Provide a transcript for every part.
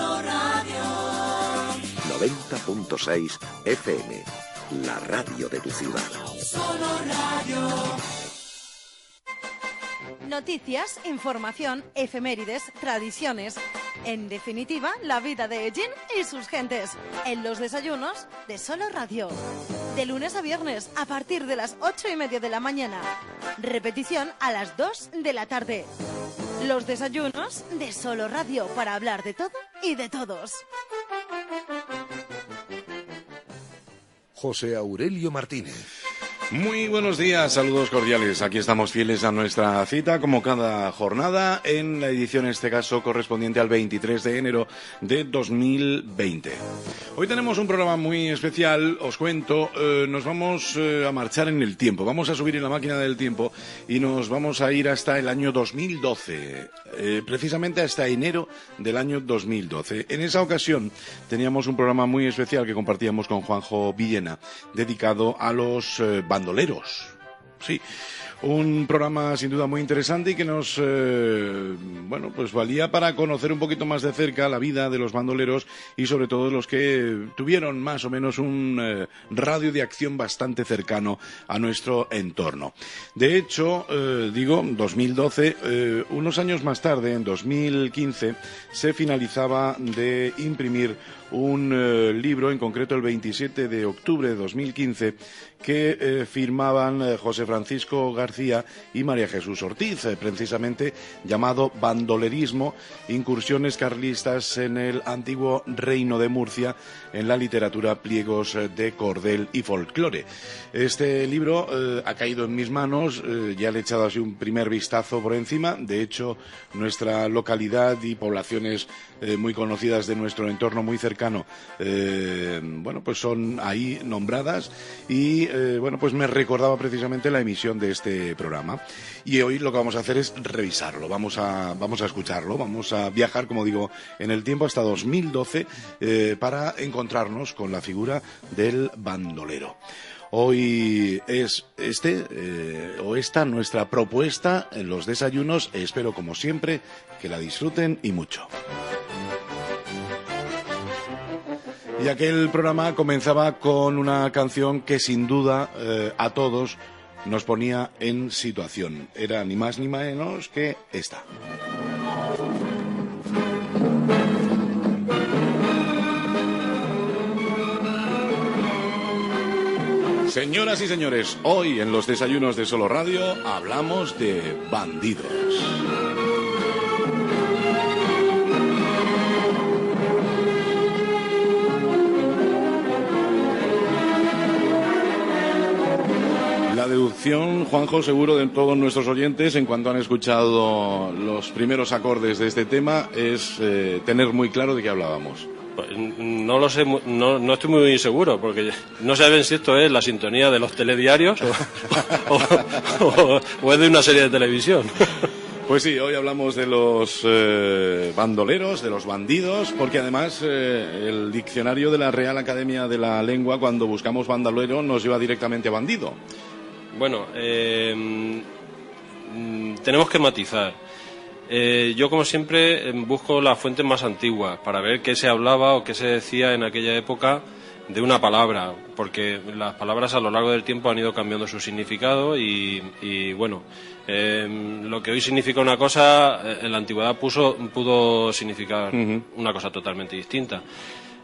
Solo Radio. 90.6 FM, la radio de tu ciudad. Solo Radio. Noticias, información, efemérides, tradiciones. En definitiva, la vida de Ellín y sus gentes. En los desayunos de Solo Radio. De lunes a viernes, a partir de las 8:30 de la mañana. Repetición a las 2 de la tarde. Los desayunos de Solo Radio, para hablar de todo y de todos. José Aurelio Martínez. Muy buenos días, saludos cordiales. Aquí estamos fieles a nuestra cita, como cada jornada, en la edición, en este caso, correspondiente al 23 de enero de 2020. Hoy tenemos un programa muy especial, os cuento, nos vamos a marchar en el tiempo, vamos a subir en la máquina del tiempo y nos vamos a ir hasta el año 2012, precisamente hasta enero del año 2012. En esa ocasión teníamos un programa muy especial que compartíamos con Juanjo Villena, dedicado a los bandoleros. Sí, un programa sin duda muy interesante y que nos pues valía para conocer un poquito más de cerca la vida de los bandoleros y sobre todo los que tuvieron más o menos un radio de acción bastante cercano a nuestro entorno. De hecho, 2012, unos años más tarde, en 2015, se finalizaba de imprimir un libro, en concreto el 27 de octubre de 2015, que firmaban José Francisco García y María Jesús Ortiz, precisamente llamado Bandolerismo, incursiones carlistas en el antiguo Reino de Murcia, en la literatura, pliegos de cordel y folclore. Este libro ha caído en mis manos, ya le he echado así un primer vistazo por encima. De hecho, nuestra localidad y poblaciones muy conocidas de nuestro entorno muy cercano, pues son ahí nombradas y pues me recordaba precisamente la emisión de este programa. Y hoy lo que vamos a hacer es revisarlo, vamos a escucharlo, vamos a viajar, como digo, en el tiempo hasta 2012 para encontrarnos con la figura del bandolero. Hoy es esta nuestra propuesta en los desayunos. Espero, como siempre, que la disfruten y mucho. Y aquel programa comenzaba con una canción que sin duda a todos nos ponía en situación. Era ni más ni menos que esta. Señoras y señores, hoy en los desayunos de Solo Radio hablamos de bandidos. La deducción, Juanjo, seguro de todos nuestros oyentes, en cuanto han escuchado los primeros acordes de este tema, es tener muy claro de qué hablábamos. No lo sé, no estoy muy seguro, porque no saben si esto es la sintonía de los telediarios o es de una serie de televisión. Pues sí, hoy hablamos de los bandoleros, de los bandidos, porque además el diccionario de la Real Academia de la Lengua, cuando buscamos bandolero, nos lleva directamente a bandido. Bueno, tenemos que matizar. Yo, como siempre, busco las fuentes más antiguas para ver qué se hablaba o qué se decía en aquella época de una palabra, porque las palabras a lo largo del tiempo han ido cambiando su significado y lo que hoy significa una cosa, en la antigüedad pudo significar una cosa totalmente distinta.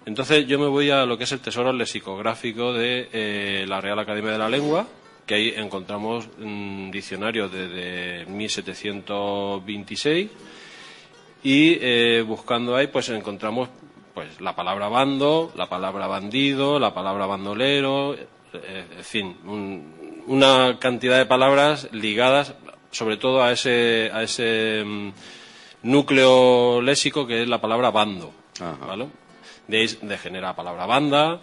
Entonces yo me voy a lo que es el tesoro lexicográfico de la Real Academia de la Lengua, que ahí encontramos diccionarios desde 1726 y buscando ahí pues encontramos pues la palabra bando, la palabra bandido, la palabra bandolero, en fin, una cantidad de palabras ligadas sobre todo a ese núcleo léxico que es la palabra bando, ¿vale? De ahí degenera la palabra banda.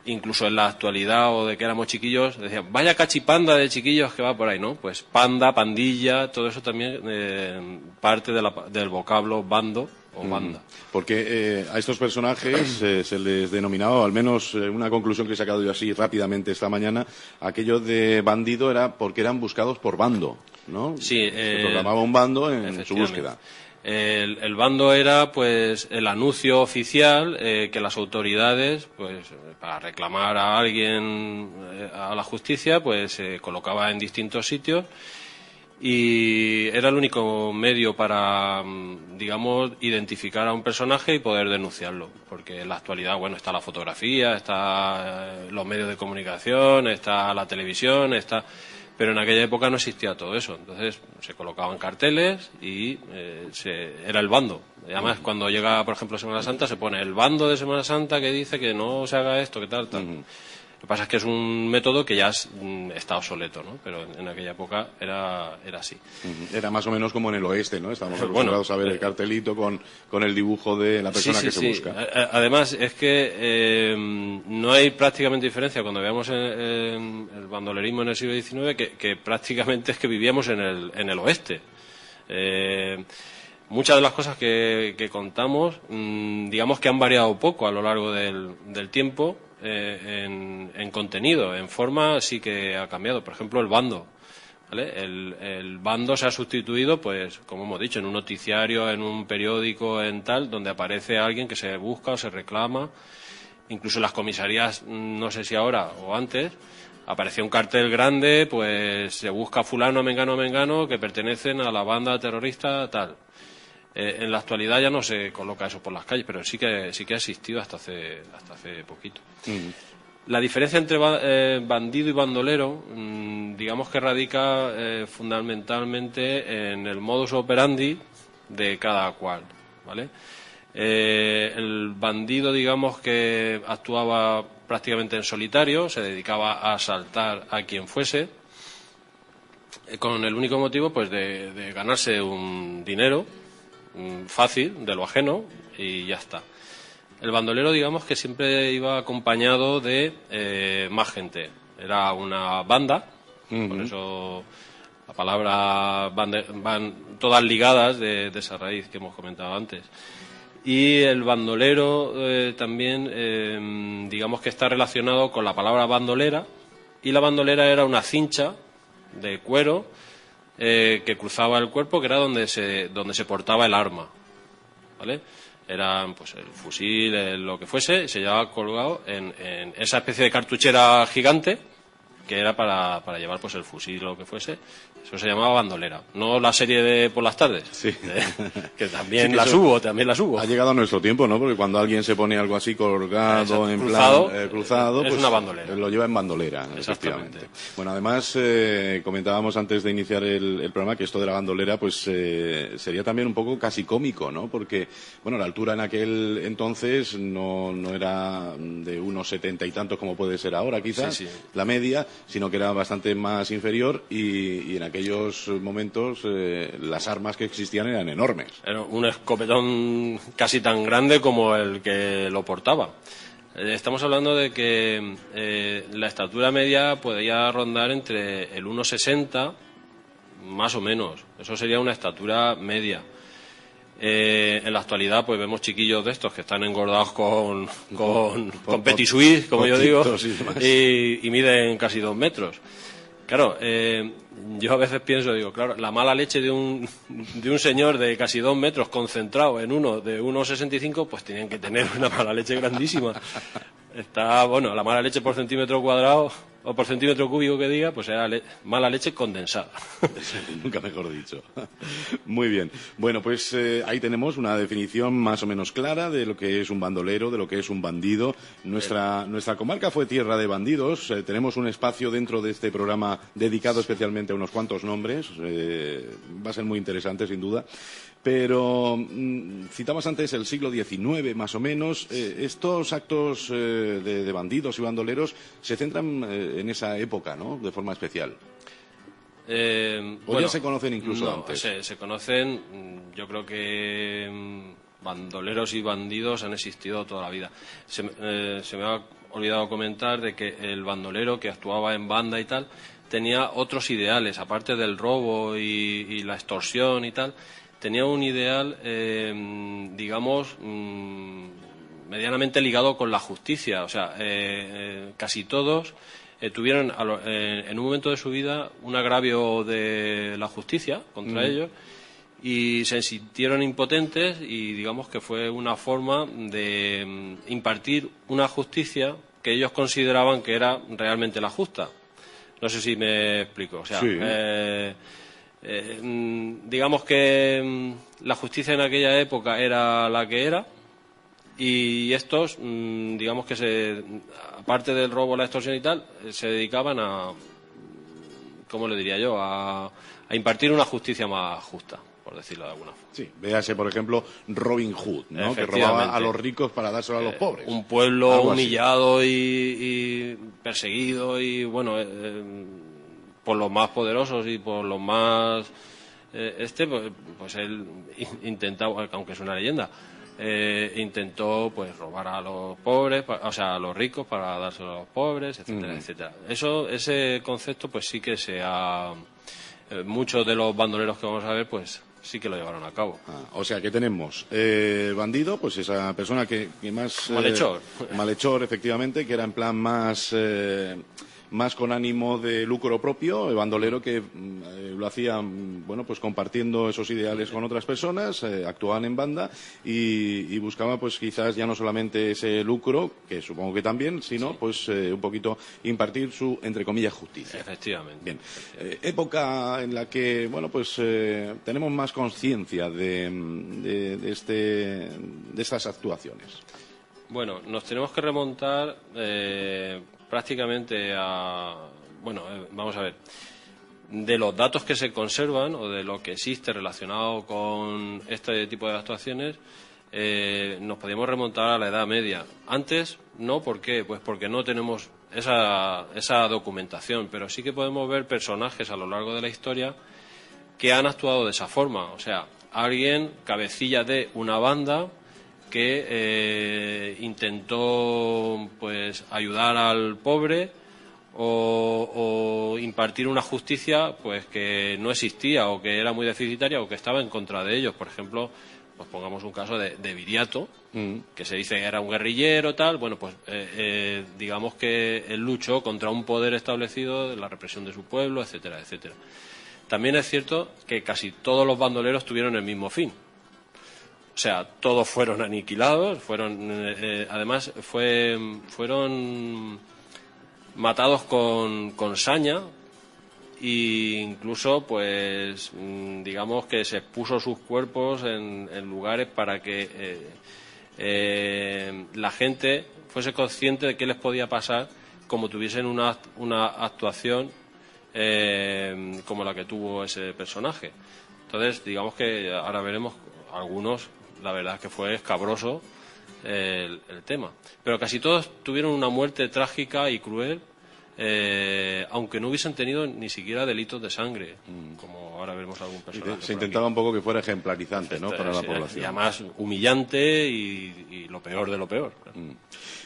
Incluso en la actualidad o de que éramos chiquillos, decían, vaya cachipanda de chiquillos que va por ahí, ¿no? Pues panda, pandilla, todo eso también parte del vocablo bando o banda. Porque a estos personajes se les denominaba, o al menos una conclusión que he sacado yo así rápidamente esta mañana, aquello de bandido era porque eran buscados por bando, ¿no? Sí. Se programaba un bando en su búsqueda. El bando era pues el anuncio oficial que las autoridades, pues para reclamar a alguien a la justicia, pues se colocaba en distintos sitios y era el único medio para, digamos, identificar a un personaje y poder denunciarlo, porque en la actualidad, bueno, está la fotografía, está los medios de comunicación, está la televisión, pero en aquella época no existía todo eso. Entonces se colocaban carteles y era el bando. Y además, cuando llega, por ejemplo, Semana Santa, se pone el bando de Semana Santa que dice que no se haga esto, que tal, tal. Lo que pasa es que es un método que ya está obsoleto, ¿no? Pero en aquella época era así. Era más o menos como en el oeste, ¿no? Estamos acostumbrados a ver el cartelito con el dibujo de la persona que se busca. Además, es que no hay prácticamente diferencia cuando veamos el bandolerismo en el siglo XIX, que prácticamente es que vivíamos en el oeste. Muchas de las cosas que contamos, digamos que han variado poco a lo largo del tiempo. En contenido, en forma sí que ha cambiado. Por ejemplo, el bando, ¿vale? El bando se ha sustituido, pues, como hemos dicho, en un noticiario, en un periódico, en tal, donde aparece alguien que se busca o se reclama. Incluso en las comisarías, no sé si ahora o antes, aparecía un cartel grande, pues se busca fulano, mengano, que pertenecen a la banda terrorista, tal. En la actualidad ya no se coloca eso por las calles, pero sí que ha existido hasta hace poquito. La diferencia entre bandido y bandolero, digamos que radica fundamentalmente en el modus operandi de cada cual, ¿vale? El bandido, digamos que actuaba prácticamente en solitario, se dedicaba a asaltar a quien fuese, con el único motivo, pues, de ganarse un dinero fácil de lo ajeno y ya está. El bandolero, digamos que siempre iba acompañado de más gente. Era una banda, por eso la palabra van todas ligadas de esa raíz que hemos comentado antes. Y el bandolero también, digamos que está relacionado con la palabra bandolera, y la bandolera era una cincha de cuero que cruzaba el cuerpo, que era donde se portaba el arma, ¿vale? Eran, pues, el fusil, lo que fuese, y se llevaba colgado en esa especie de cartuchera gigante que era para llevar, pues, el fusil o lo que fuese. Eso se llamaba bandolera. No la serie de por las tardes, sí. Que también las hubo. Ha llegado nuestro tiempo, ¿no? Porque cuando alguien se pone algo así colgado, en cruzado, plan cruzado, es pues una bandolera. lo lleva en bandolera, Exactamente. efectivamente. Bueno, además comentábamos antes de iniciar el programa que esto de la bandolera, pues sería también un poco casi cómico, ¿no? Porque, bueno, la altura en aquel entonces no era de unos 70 y tantos como puede ser ahora, quizás, sí. la media, sino que era bastante más inferior y en aquellos momentos las armas que existían eran enormes. Era un escopetón casi tan grande como el que lo portaba. Estamos hablando de que la estatura media podía rondar entre el 1,60 más o menos. Eso sería una estatura media. En la actualidad, pues vemos chiquillos de estos que están engordados con petit suisse, como yo digo, y miden casi 2 metros. Claro, yo a veces pienso, digo, claro, la mala leche de un señor de casi 2 metros concentrado en uno de 1,65, pues tienen que tener una mala leche grandísima. Está, bueno, la mala leche por centímetro cuadrado o por centímetro cúbico que diga, pues era mala leche condensada. Nunca mejor dicho. Muy bien. Bueno, pues ahí tenemos una definición más o menos clara de lo que es un bandolero, de lo que es un bandido. Nuestra comarca fue tierra de bandidos. Tenemos un espacio dentro de este programa dedicado especialmente a unos cuantos nombres. Va a ser muy interesante, sin duda. Pero citamos antes el siglo XIX, más o menos. Estos actos de bandidos y bandoleros se centran en esa época, ¿no? De forma especial. ¿O ya se conocen incluso antes? Se conocen, yo creo que bandoleros y bandidos han existido toda la vida. Se me ha olvidado comentar de que el bandolero que actuaba en banda y tal tenía otros ideales, aparte del robo y la extorsión y tal. Tenía un ideal, digamos, medianamente ligado con la justicia. O sea, casi todos tuvieron en un momento de su vida un agravio de la justicia contra ellos y se sintieron impotentes y digamos que fue una forma de impartir una justicia que ellos consideraban que era realmente la justa. No sé si me explico. O sea, sí. Digamos que la justicia en aquella época era la que era y estos, digamos que aparte del robo, la extorsión y tal, se dedicaban a, ¿cómo le diría yo?, a impartir una justicia más justa, por decirlo de alguna forma. Sí, véase, por ejemplo, Robin Hood, ¿no?, que robaba a los ricos para dárselo a los pobres. Un pueblo algo humillado y perseguido y, bueno, por los más poderosos y por los más... pues él intentaba, aunque es una leyenda, intentó pues robar a los pobres, o sea, a los ricos para dárselo a los pobres, etcétera, etcétera. Ese concepto pues sí que muchos de los bandoleros que vamos a ver pues sí que lo llevaron a cabo. O sea que tenemos bandido, pues esa persona que más... malhechor. Malhechor, efectivamente, que era en plan más con ánimo de lucro propio, el bandolero que lo hacía, bueno, pues compartiendo esos ideales con otras personas, actuaban en banda y buscaban pues quizás ya no solamente ese lucro, que supongo que también, sino pues un poquito impartir su, entre comillas, justicia. Efectivamente. Bien. Época en la que, bueno, pues tenemos más conciencia de estas actuaciones. Bueno, nos tenemos que remontar prácticamente vamos a ver, de los datos que se conservan o de lo que existe relacionado con este tipo de actuaciones, nos podemos remontar a la Edad Media. Antes, no, ¿por qué? Pues porque no tenemos esa documentación, pero sí que podemos ver personajes a lo largo de la historia que han actuado de esa forma. O sea, alguien, cabecilla de una banda, que intentó pues ayudar al pobre o impartir una justicia pues que no existía o que era muy deficitaria o que estaba en contra de ellos. Por ejemplo, pues pongamos un caso de Viriato, que se dice que era un guerrillero, tal. Bueno, pues digamos que él luchó contra un poder establecido, la represión de su pueblo, etcétera, etcétera. También es cierto que casi todos los bandoleros tuvieron el mismo fin. O sea, todos fueron aniquilados, además fueron matados con saña e incluso, pues, digamos que se expuso sus cuerpos en lugares para que la gente fuese consciente de qué les podía pasar, como tuviesen una actuación como la que tuvo ese personaje. Entonces, digamos que ahora veremos algunos. La verdad es que fue escabroso el tema. Pero casi todos tuvieron una muerte trágica y cruel, aunque no hubiesen tenido ni siquiera delitos de sangre, como ahora veremos algún personaje. Se intentaba un poco que fuera ejemplarizante, ¿no?, para la población. Y además humillante y lo peor de lo peor.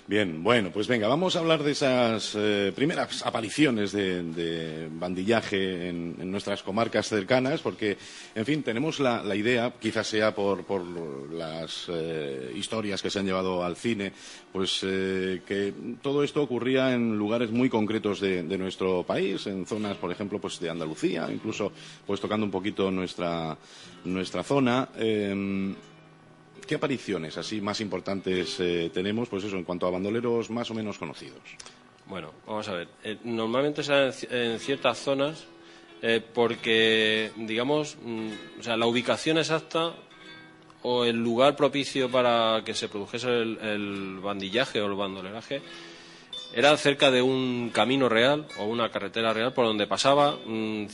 Bien, bueno, pues venga, vamos a hablar de esas primeras apariciones de bandillaje en nuestras comarcas cercanas, porque, en fin, tenemos la idea, quizás sea por las historias que se han llevado al cine, pues que todo esto ocurría en lugares muy concretos de nuestro país, en zonas, por ejemplo, pues de Andalucía, incluso pues tocando un poquito nuestra zona. ¿Qué apariciones así más importantes tenemos, pues eso, en cuanto a bandoleros más o menos conocidos? Bueno, vamos a ver. Normalmente se dan en ciertas zonas porque, digamos, o sea, la ubicación exacta o el lugar propicio para que se produjese el bandillaje o el bandoleraje era cerca de un camino real o una carretera real por donde pasaba con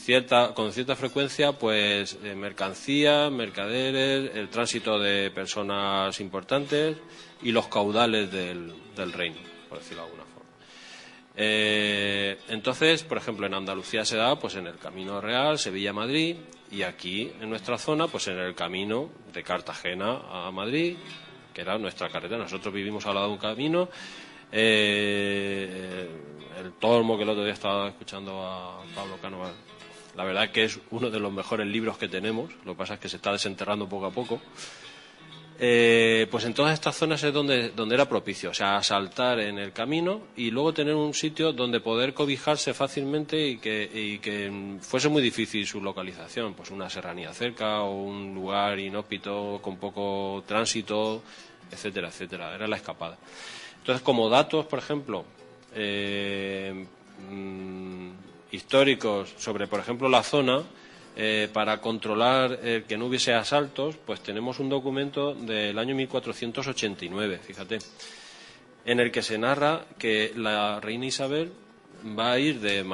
cierta frecuencia pues mercancías, mercaderes, el tránsito de personas importantes y los caudales del reino, por decirlo de alguna forma. Entonces, por ejemplo, en Andalucía se da pues en el Camino Real, Sevilla-Madrid, y aquí en nuestra zona pues en el camino de Cartagena a Madrid, que era nuestra carretera. Nosotros vivimos al lado de un camino. El Tormo, que el otro día estaba escuchando a Pablo Cano, la verdad es que es uno de los mejores libros que tenemos. Lo que pasa es que se está desenterrando poco a poco. pues en todas estas zonas es donde era propicio, o sea, asaltar en el camino y luego tener un sitio donde poder cobijarse fácilmente y que fuese muy difícil su localización, pues una serranía cerca o un lugar inhóspito con poco tránsito, etcétera, etcétera. Era la escapada. Entonces, como datos, por ejemplo, históricos sobre, por ejemplo, la zona, para controlar que no hubiese asaltos, pues tenemos un documento del año 1489, fíjate, en el que se narra que la reina Isabel va a ir de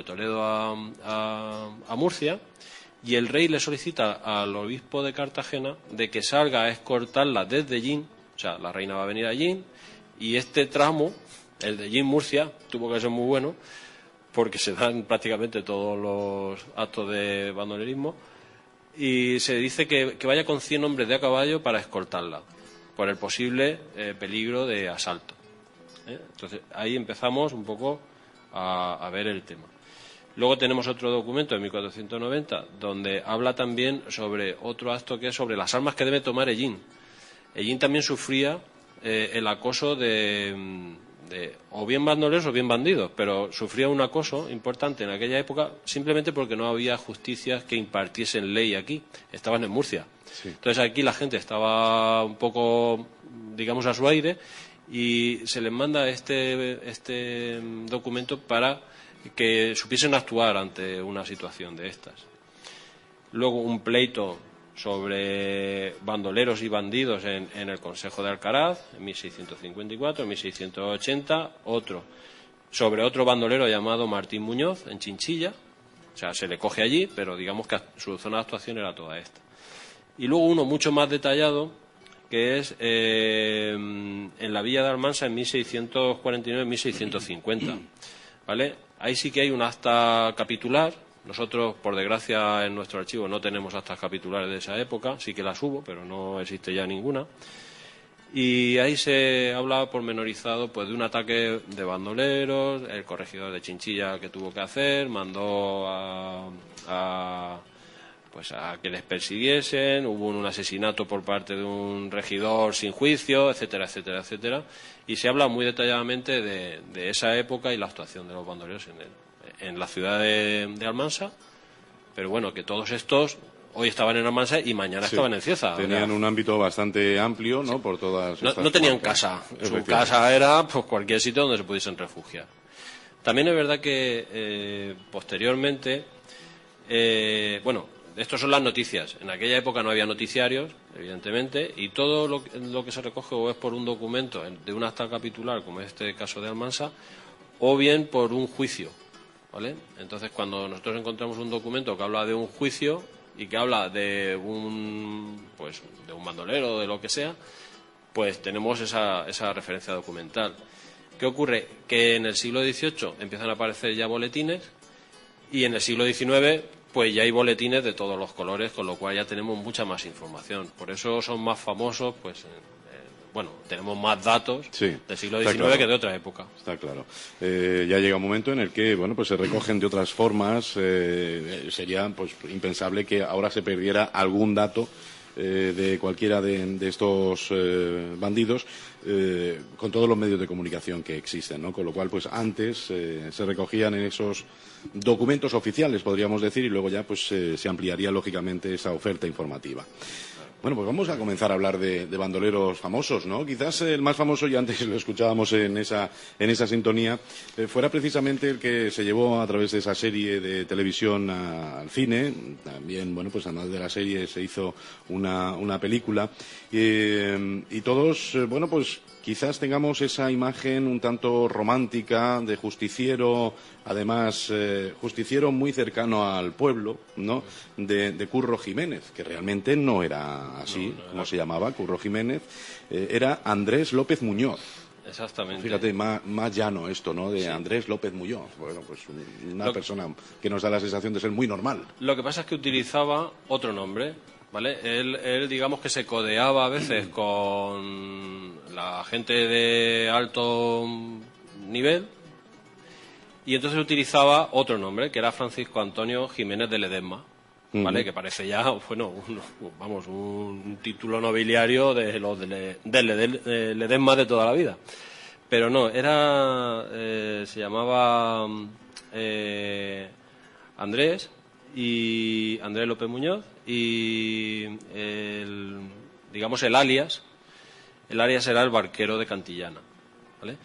Toledo a Murcia, y el rey le solicita al obispo de Cartagena de que salga a escoltarla desde Yin, o sea, la reina va a venir a Yin, y este tramo, el de Yin-Murcia, tuvo que ser muy bueno, porque se dan prácticamente todos los actos de bandolerismo, y se dice que vaya con 100 hombres de a caballo para escoltarla, por el posible peligro de asalto. Entonces, ahí empezamos un poco a ver el tema. Luego tenemos otro documento de 1490, donde habla también sobre otro acto que es sobre las armas que debe tomar Ellín. Ellín también sufría el acoso de o bien bandoleros o bien bandidos, pero sufría un acoso importante en aquella época simplemente porque no había justicias que impartiesen ley aquí, estaban en Murcia. Sí. Entonces aquí la gente estaba un poco, digamos, a su aire, y se les manda este documento para que supiesen actuar ante una situación de estas. Luego un pleito sobre bandoleros y bandidos en el Consejo de Alcaraz, en 1654, en 1680, otro sobre otro bandolero llamado Martín Muñoz, en Chinchilla, o sea, se le coge allí, pero digamos que su zona de actuación era toda esta. Y luego uno mucho más detallado, que es en la Villa de Almansa en 1649-1650, ¿vale? Ahí sí que hay un acta capitular. Nosotros, por desgracia, en nuestro archivo no tenemos actas capitulares de esa época, sí que las hubo, pero no existe ya ninguna. Y ahí se habla pormenorizado pues de un ataque de bandoleros, el corregidor de Chinchilla que tuvo que hacer, mandó a que les persiguiesen, hubo un asesinato por parte de un regidor sin juicio, etcétera, etcétera, etcétera. Y se habla muy detalladamente de esa época y la actuación de los bandoleros en la ciudad de Almansa, pero bueno, que todos estos hoy estaban en Almansa y mañana estaban en Cieza. Tenían un ámbito bastante amplio, ¿no? Por todas estas no tenían casa. Su casa era pues cualquier sitio donde se pudiesen refugiar. También es verdad que posteriormente, estos son las noticias. En aquella época no había noticiarios, evidentemente, y todo lo que se recoge o es por un documento de un acta capitular, como este caso de Almansa, o bien por un juicio, ¿vale? Entonces, cuando nosotros encontramos un documento que habla de un juicio y que habla de un bandolero o de lo que sea, pues tenemos esa referencia documental. ¿Qué ocurre? Que en el siglo XVIII empiezan a aparecer ya boletines, y en el siglo XIX pues ya hay boletines de todos los colores, con lo cual ya tenemos mucha más información. Por eso son más famosos, pues tenemos más datos del siglo XIX que de otra época. Está claro. Ya llega un momento en el que pues se recogen de otras formas. Sería pues impensable que ahora se perdiera algún dato de cualquiera de estos bandidos con todos los medios de comunicación que existen, ¿no? Con lo cual, pues antes se recogían en esos documentos oficiales, podríamos decir, y luego ya pues se ampliaría lógicamente esa oferta informativa. Bueno, pues vamos a comenzar a hablar de bandoleros famosos, ¿no? Quizás el más famoso, y antes lo escuchábamos en esa sintonía, fuera precisamente el que se llevó a través de esa serie de televisión al cine. También, pues además de la serie se hizo una película. Y todos, pues quizás tengamos esa imagen un tanto romántica de justiciero, además justiciero muy cercano al pueblo, ¿no? De Curro Jiménez, que realmente no era así, como se llamaba Curro Jiménez, era Andrés López Muñoz. Exactamente. Fíjate, más llano esto, ¿no? De Andrés López Muñoz. Bueno, pues una persona que nos da la sensación de ser muy normal. Lo que pasa es que utilizaba otro nombre, ¿vale? Él digamos que se codeaba a veces con la gente de alto nivel, y entonces utilizaba otro nombre, que era Francisco Antonio Jiménez de Ledesma, ¿vale? Que parece ya, bueno, un título nobiliario de los del Ledesma de toda la vida. Pero no, se llamaba Andrés López Muñoz, y digamos el alias era el Barquero de Cantillana, ¿vale?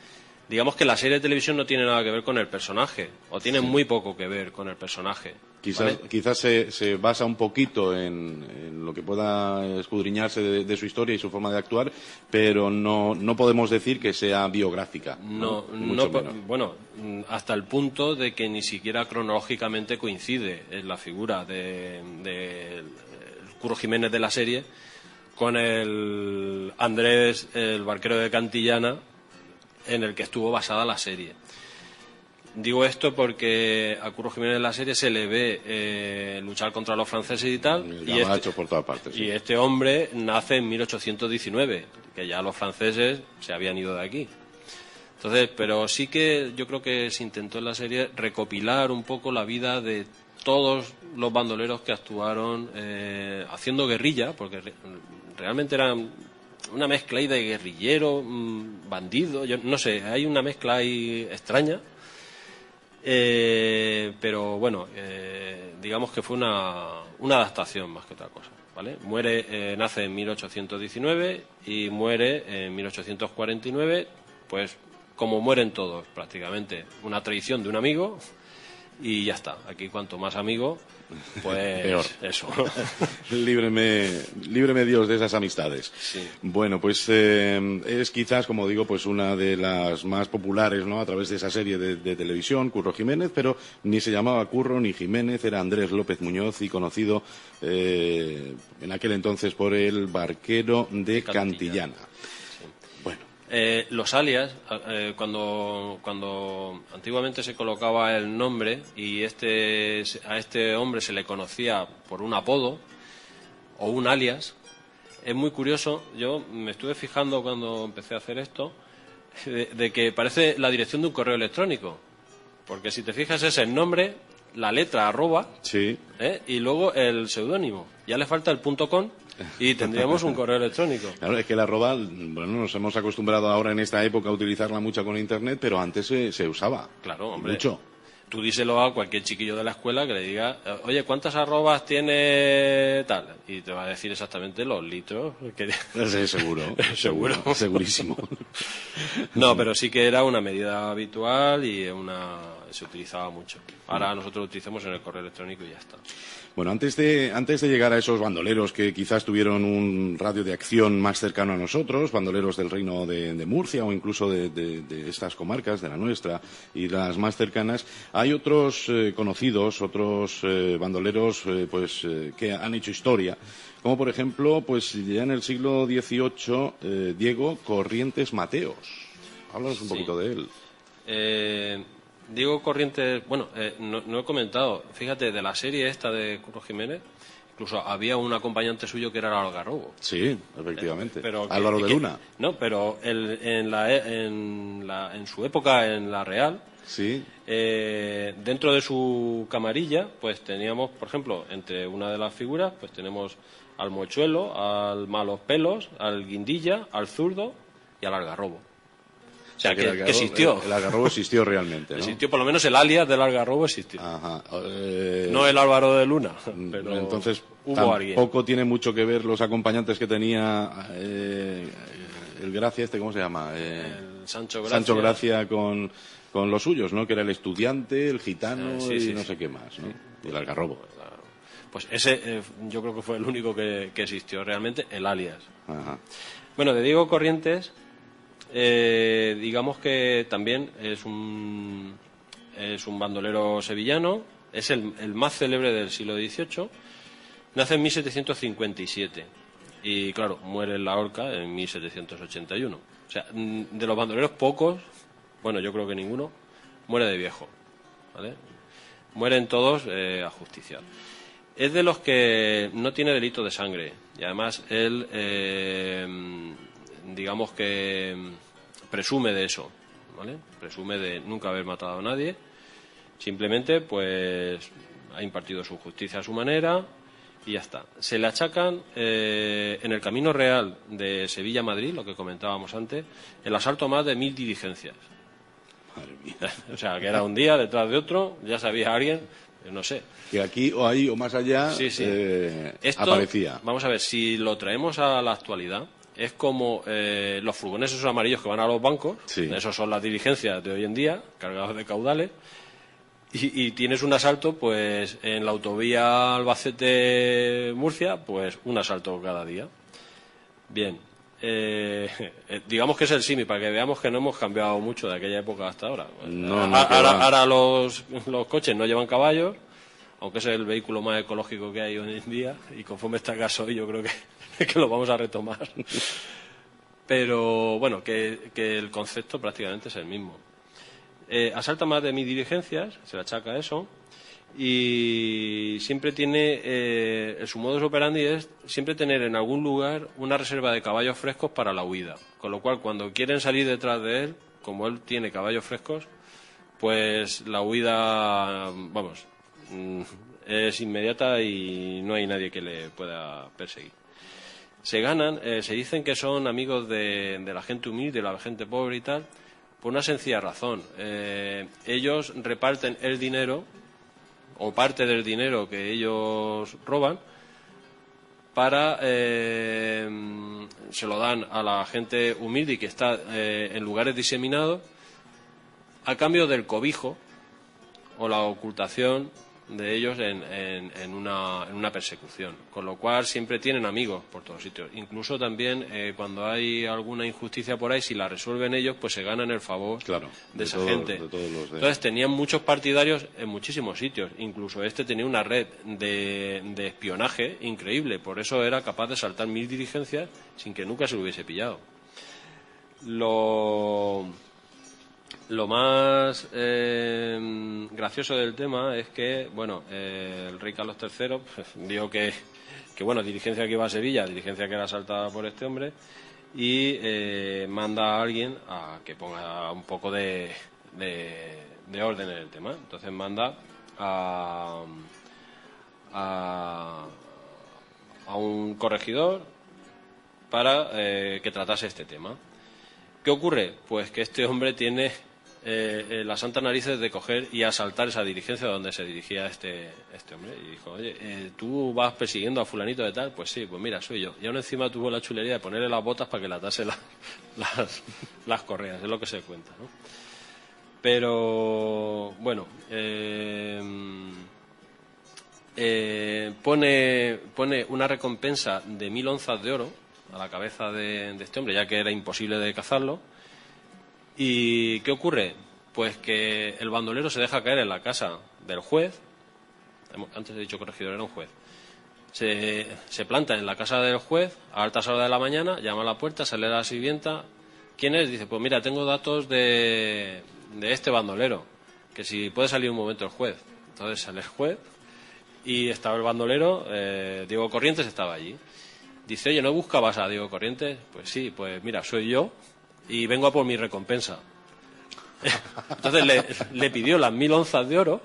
Digamos que la serie de televisión no tiene nada que ver con el personaje, o tiene muy poco que ver con el personaje. Quizás se basa un poquito en lo que pueda escudriñarse de su historia y su forma de actuar, pero no podemos decir que sea biográfica. Bueno, hasta el punto de que ni siquiera cronológicamente coincide en la figura de Curro Jiménez de la serie con el Andrés, el Barquero de Cantillana, en el que estuvo basada la serie. Digo esto porque a Curro Jiménez en la serie se le ve luchar contra los franceses y tal, por todas partes, sí. Y este hombre nace en 1819, que ya los franceses se habían ido de aquí. Entonces, pero sí que yo creo que se intentó en la serie recopilar un poco la vida de todos los bandoleros que actuaron haciendo guerrilla, porque realmente eran una mezcla ahí de guerrillero, bandido, yo no sé, hay una mezcla ahí extraña. Pero bueno, digamos que fue una adaptación más que otra cosa, ¿vale? Nace en 1819 y muere en 1849, pues como mueren todos prácticamente, una traición de un amigo y ya está. Aquí cuanto más amigo, pues peor. Eso. Líbreme Dios de esas amistades. Sí. Bueno, pues es quizás, como digo, pues una de las más populares, ¿no?, a través de esa serie de televisión, Curro Jiménez, pero ni se llamaba Curro ni Jiménez, era Andrés López Muñoz y conocido en aquel entonces por el Barquero de Cantillana. Los alias, cuando antiguamente se colocaba el nombre y a este hombre se le conocía por un apodo o un alias, es muy curioso. Yo me estuve fijando cuando empecé a hacer esto de que parece la dirección de un correo electrónico, porque si te fijas es el nombre, la letra @ sí. Y luego el seudónimo. Ya le falta el .com y tendríamos un correo electrónico. Claro, es que la @ bueno, nos hemos acostumbrado ahora en esta época a utilizarla mucho con Internet, pero antes se usaba. Claro, hombre. Mucho. Tú díselo a cualquier chiquillo de la escuela que le diga, oye, ¿cuántas arrobas tiene tal? Y te va a decir exactamente los litros. Sí, seguro. Segurísimo. No, pero sí que era una medida habitual y se utilizaba mucho. Ahora nosotros lo utilizamos en el correo electrónico y ya está. Bueno, antes de llegar a esos bandoleros que quizás tuvieron un radio de acción más cercano a nosotros, bandoleros del Reino de Murcia o incluso de estas comarcas, de la nuestra y las más cercanas, hay otros conocidos, otros bandoleros que han hecho historia, como por ejemplo, pues ya en el siglo XVIII, Diego Corrientes Mateos. Háblanos un poquito de él. Diego Corrientes, bueno, no he comentado, fíjate, de la serie esta de Curro Jiménez, incluso había un acompañante suyo que era el Algarrobo. Sí, efectivamente. Álvaro de Luna. No, pero en su época en La Real, sí. Dentro de su camarilla, pues teníamos, por ejemplo, entre una de las figuras, pues tenemos al Mochuelo, al Malos Pelos, al Guindilla, al Zurdo y al Algarrobo. O sea, que existió. El Algarrobo existió realmente, ¿no? Existió, por lo menos el alias del Algarrobo existió. Ajá. No el Álvaro de Luna, pero entonces hubo alguien. Tampoco tiene mucho que ver los acompañantes que tenía el Gracia, ¿cómo se llama? El Sancho Gracia. Sancho Gracia con los suyos, ¿no? Que era el estudiante, el gitano y no sé qué más, ¿no? Y el Algarrobo. Pues ese yo creo que fue el único que existió realmente, el alias. Ajá. Bueno, de Diego Corrientes... digamos que también es un bandolero sevillano, es el más célebre del siglo XVIII, nace en 1757 y claro, muere en la horca en 1781. O sea, de los bandoleros pocos, bueno, yo creo que ninguno, muere de viejo, ¿vale? Mueren todos ajusticiados. Es de los que no tiene delito de sangre y además él... digamos que presume de eso, ¿vale? Presume de nunca haber matado a nadie. Simplemente, pues, ha impartido su justicia a su manera y ya está. Se le achacan en el camino real de Sevilla a Madrid, lo que comentábamos antes, el asalto a más de 1000 diligencias. Madre mía. O sea, que era un día detrás de otro, ya sabía alguien, no sé. Que aquí o ahí o más allá Sí. Esto, aparecía. Vamos a ver, si lo traemos a la actualidad, es como los furgones esos amarillos que van a los bancos, Sí. esos son las diligencias de hoy en día, cargados de caudales, y tienes un asalto, pues en la autovía Albacete-Murcia, pues un asalto cada día. Bien, digamos que es el símil, para que veamos que no hemos cambiado mucho de aquella época hasta ahora. No, Ahora los coches no llevan caballos, aunque es el vehículo más ecológico que hay hoy en día, y conforme está gasoil yo creo que lo vamos a retomar. Pero bueno, que el concepto prácticamente es el mismo. Asalta más de 1000 diligencias, se le achaca eso, y siempre tiene, su modus operandi es siempre tener en algún lugar una reserva de caballos frescos para la huida, con lo cual cuando quieren salir detrás de él, como él tiene caballos frescos, pues la huida, vamos, es inmediata y no hay nadie que le pueda perseguir. Se ganan, se dicen que son amigos de la gente humilde, de la gente pobre y tal, por una sencilla razón. Ellos reparten el dinero, o parte del dinero que ellos roban, para se lo dan a la gente humilde y que está en lugares diseminados, a cambio del cobijo o la ocultación de ellos en una persecución, con lo cual siempre tienen amigos por todos sitios. Incluso también cuando hay alguna injusticia por ahí, si la resuelven ellos, pues se ganan el favor de esa gente. Entonces tenían muchos partidarios en muchísimos sitios, incluso este tenía una red de espionaje increíble, por eso era capaz de saltar 1000 diligencias sin que nunca se lo hubiese pillado. Lo más gracioso del tema es que, bueno, el rey Carlos III pues, vio que bueno, diligencia que iba a Sevilla, diligencia que era asaltada por este hombre, y manda a alguien a que ponga un poco de orden en el tema. Entonces manda a un corregidor para que tratase este tema. ¿Qué ocurre? Pues que este hombre tiene las santas narices de coger y asaltar esa diligencia donde se dirigía este hombre. Y dijo, oye, ¿tú vas persiguiendo a fulanito de tal? Pues sí, pues mira, soy yo. Y aún encima tuvo la chulería de ponerle las botas para que le atase las correas, es lo que se cuenta, ¿no? Pero, bueno, pone una recompensa de 1000 onzas de oro a la cabeza de este hombre, ya que era imposible de cazarlo. ¿Y qué ocurre? Pues que el bandolero se deja caer en la casa del juez. Antes he dicho corregidor, era un juez. Se planta en la casa del juez a altas horas de la mañana, llama a la puerta, sale la sirvienta. ¿Quién es? Dice, pues mira, tengo datos de este bandolero, que si puede salir un momento el juez. Entonces sale el juez y estaba el bandolero, Diego Corrientes estaba allí. Dice, oye, ¿no buscabas a Diego Corrientes? Pues sí, pues mira, soy yo y vengo a por mi recompensa. Entonces le pidió las 1000 onzas de oro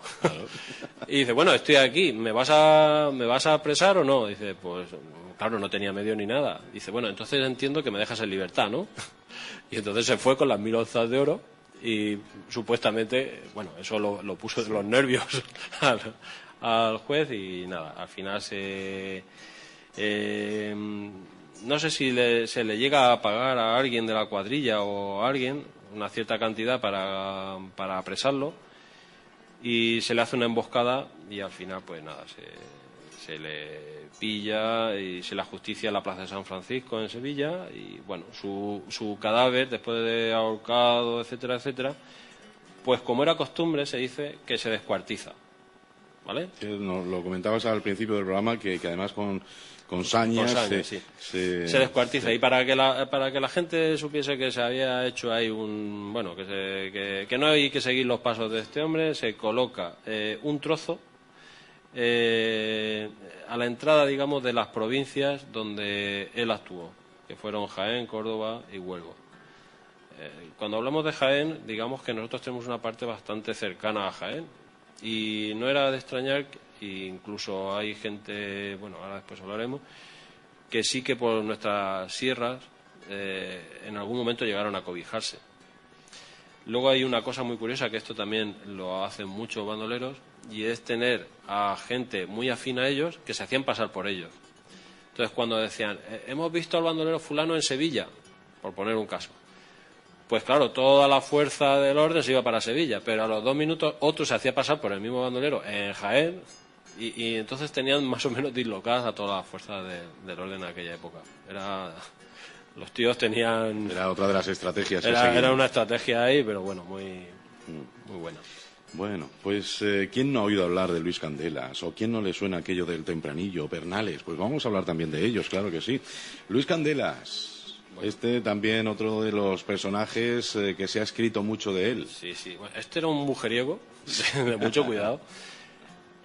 y dice, bueno, estoy aquí, ¿me vas a apresar o no? Dice, pues claro, no tenía medio ni nada. Dice, bueno, entonces entiendo que me dejas en libertad, ¿no? Y entonces se fue con las 1000 onzas de oro y supuestamente, bueno, eso lo puso de los nervios al juez y nada, al final no sé si se le llega a pagar a alguien de la cuadrilla o a alguien una cierta cantidad para apresarlo, y se le hace una emboscada y al final pues nada, se le pilla y se le ajusticia en la plaza de San Francisco en Sevilla, y bueno, su cadáver, después de ahorcado, etcétera, etcétera, pues como era costumbre, se dice que se descuartiza, ¿vale? Nos lo comentabas al principio del programa, que además con sañas, sí. Se descuartiza. Y para que la gente supiese que se había hecho ahí que no hay que seguir los pasos de este hombre, se coloca un trozo a la entrada, digamos, de las provincias donde él actuó, que fueron Jaén, Córdoba y Huelva. Cuando hablamos de Jaén, digamos que nosotros tenemos una parte bastante cercana a Jaén, y no era de extrañar e incluso hay gente, bueno, ahora después hablaremos, que sí que por nuestras sierras en algún momento llegaron a cobijarse. Luego hay una cosa muy curiosa, que esto también lo hacen muchos bandoleros, y es tener a gente muy afín a ellos que se hacían pasar por ellos. Entonces, cuando decían, hemos visto al bandolero fulano en Sevilla, por poner un caso, pues claro, toda la fuerza del orden se iba para Sevilla, pero a los 2 minutos otro se hacía pasar por el mismo bandolero en Jaén, y entonces tenían más o menos dislocadas a todas las fuerzas del orden en aquella época. Los tíos tenían... Era otra de las estrategias. Era una estrategia ahí, pero bueno, muy buena. Bueno, pues ¿quién no ha oído hablar de Luis Candelas? ¿O quién no le suena aquello del Tempranillo, Pernales? Pues vamos a hablar también de ellos, claro que sí. Luis Candelas, este también otro de los personajes que se ha escrito mucho de él. Sí. Bueno, este era un mujeriego, de mucho cuidado.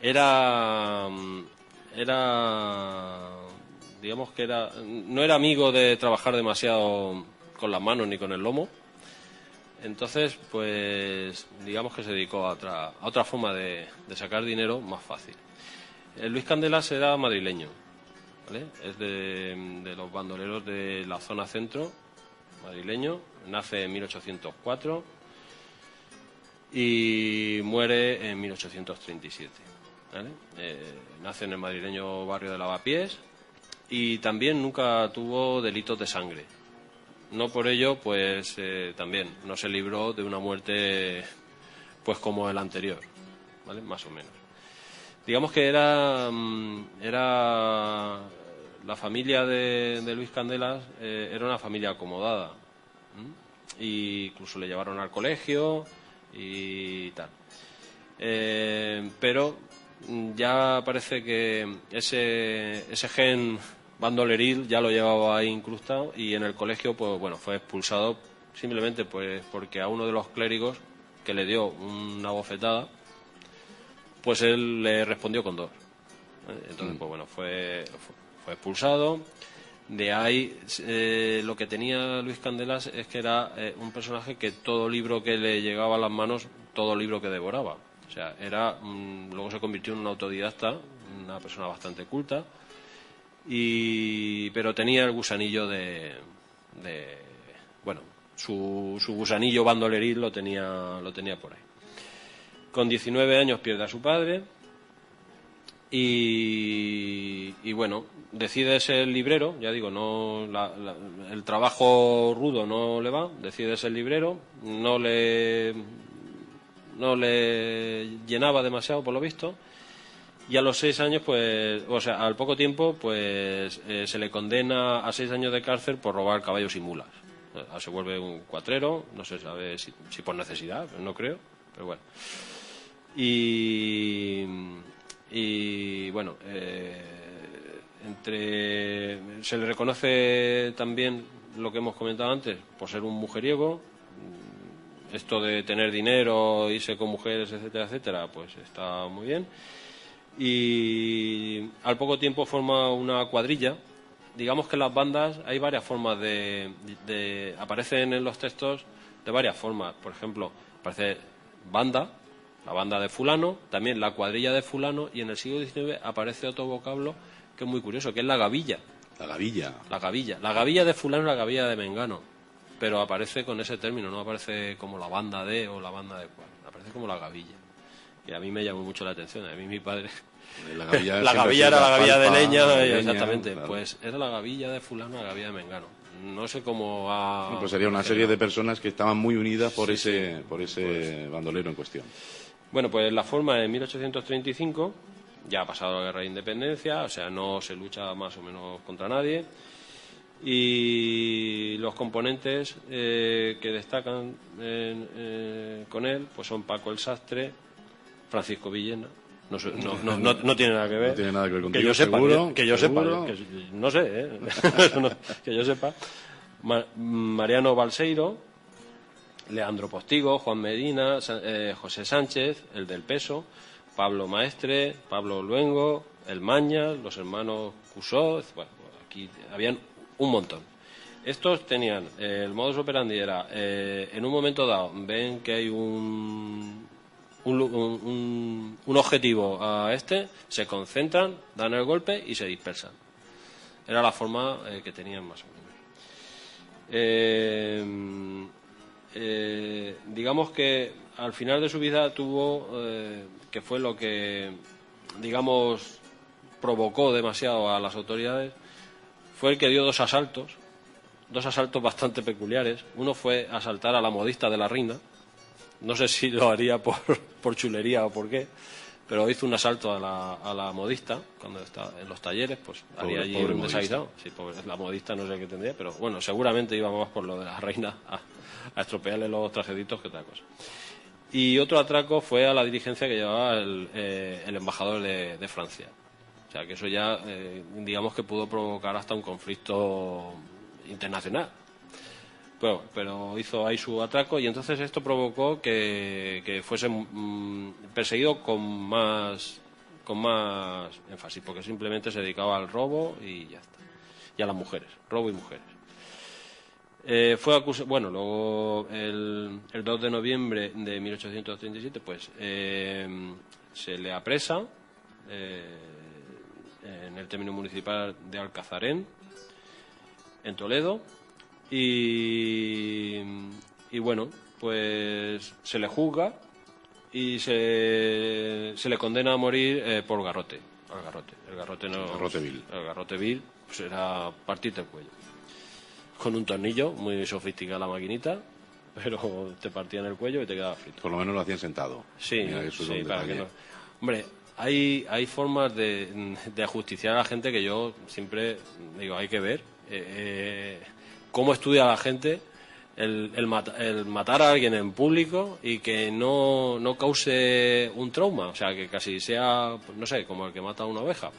Era digamos que no era amigo de trabajar demasiado con las manos ni con el lomo. Entonces, pues digamos que se dedicó a otra forma de sacar dinero más fácil. Luis Candelas era madrileño, ¿vale? Es de los bandoleros de la zona centro, madrileño. Nace en 1804 y muere en 1837, ¿vale? Nace en el madrileño barrio de Lavapiés. Y también nunca tuvo delitos de sangre. No por ello, pues también no se libró de una muerte pues como el anterior, ¿vale? Más o menos. Digamos que era la familia de Luis Candelas, era una familia acomodada. Y incluso le llevaron al colegio y tal. Pero ya parece que ese gen bandoleril ya lo llevaba ahí incrustado, y en el colegio pues bueno, fue expulsado simplemente pues porque a uno de los clérigos que le dio una bofetada, pues él le respondió con 2. Entonces pues bueno, fue expulsado. De ahí lo que tenía Luis Candelas es que era un personaje que todo libro que le llegaba a las manos, todo libro que devoraba. O sea, luego se convirtió en un autodidacta, una persona bastante culta, pero tenía el gusanillo bueno, su gusanillo bandoleril lo tenía por ahí. Con 19 años pierde a su padre y bueno, decide ser librero. Ya digo, el trabajo rudo no le va, decide ser librero. No le llenaba demasiado, por lo visto, y a los 6 años, pues, o sea, al poco tiempo, pues se le condena a 6 años de cárcel por robar caballos y mulas. Se vuelve un cuatrero, no se sabe si por necesidad, no creo, pero bueno. Y bueno, se le reconoce también lo que hemos comentado antes, por ser un mujeriego. Esto de tener dinero, irse con mujeres, etcétera, etcétera, pues está muy bien. Y al poco tiempo forma una cuadrilla. Digamos que las bandas, hay varias formas aparecen en los textos de varias formas. Por ejemplo, aparece banda, la banda de fulano, también la cuadrilla de fulano, y en el siglo XIX aparece otro vocablo que es muy curioso, que es la gavilla. La gavilla. La gavilla. La gavilla de fulano, la gavilla de mengano. Pero aparece con ese término, no aparece como la banda de o la banda de cual, aparece como la gavilla. Y a mí me llamó mucho la atención. A mí mi padre... La gavilla, la gavilla era la gavilla de leña, exactamente. Claro. Pues era la gavilla de fulano, la gavilla de mengano. No sé cómo pues sería una serie de personas que estaban muy unidas por ese pues, bandolero en cuestión. Bueno, pues la forma en 1835, ya ha pasado la guerra de independencia, o sea, no se lucha más o menos contra nadie. Y los componentes que destacan con él pues son Paco el Sastre, Francisco Villena. No tiene nada que ver. No tiene nada que ver contigo, que yo sepa, ¿seguro? que yo ¿Seguro? sepa, no sé, que yo sepa. Mariano Balseiro, Leandro Postigo, Juan Medina, José Sánchez, el del Peso, Pablo Maestre, Pablo Luengo, el Mañas, los hermanos Cusó. Bueno, aquí habían un montón. Estos tenían, el modus operandi era, en un momento dado, ven que hay un un objetivo a este, se concentran, dan el golpe y se dispersan. Era la forma que tenían más o menos. Digamos que al final de su vida tuvo, que fue lo que, digamos, provocó demasiado a las autoridades, fue el que dio dos asaltos bastante peculiares. Uno fue asaltar a la modista de la reina. No sé si lo haría por chulería o por qué, pero hizo un asalto a la modista cuando estaba en los talleres, pues haría allí un desaguisado. Sí, la modista no sé qué tendría, pero bueno, seguramente iba más por lo de la reina a estropearle los trajecitos que otra cosa. Y otro atraco fue a la dirigencia que llevaba el embajador de Francia. O sea, que eso ya, digamos que pudo provocar hasta un conflicto internacional. Pero hizo ahí su atraco y entonces esto provocó que fuese perseguido con más énfasis, porque simplemente se dedicaba al robo y ya está. Y a las mujeres, robo y mujeres. Fue acusado, bueno, luego el 2 de noviembre de 1837, pues se le apresa en el término municipal de Alcazarén, en Toledo, y bueno, pues se le juzga y se le condena a morir por garrote. El garrote vil, pues era partirte el cuello. Con un tornillo, muy sofisticada la maquinita, pero te partían el cuello y te quedaba frito. Por lo menos lo hacían sentado. Sí, para que no. Hombre, hay formas de ajusticiar a la gente que yo siempre digo, hay que ver cómo estudia la gente el matar a alguien en público y que no cause un trauma, o sea, que casi sea, no sé, como el que mata a una oveja.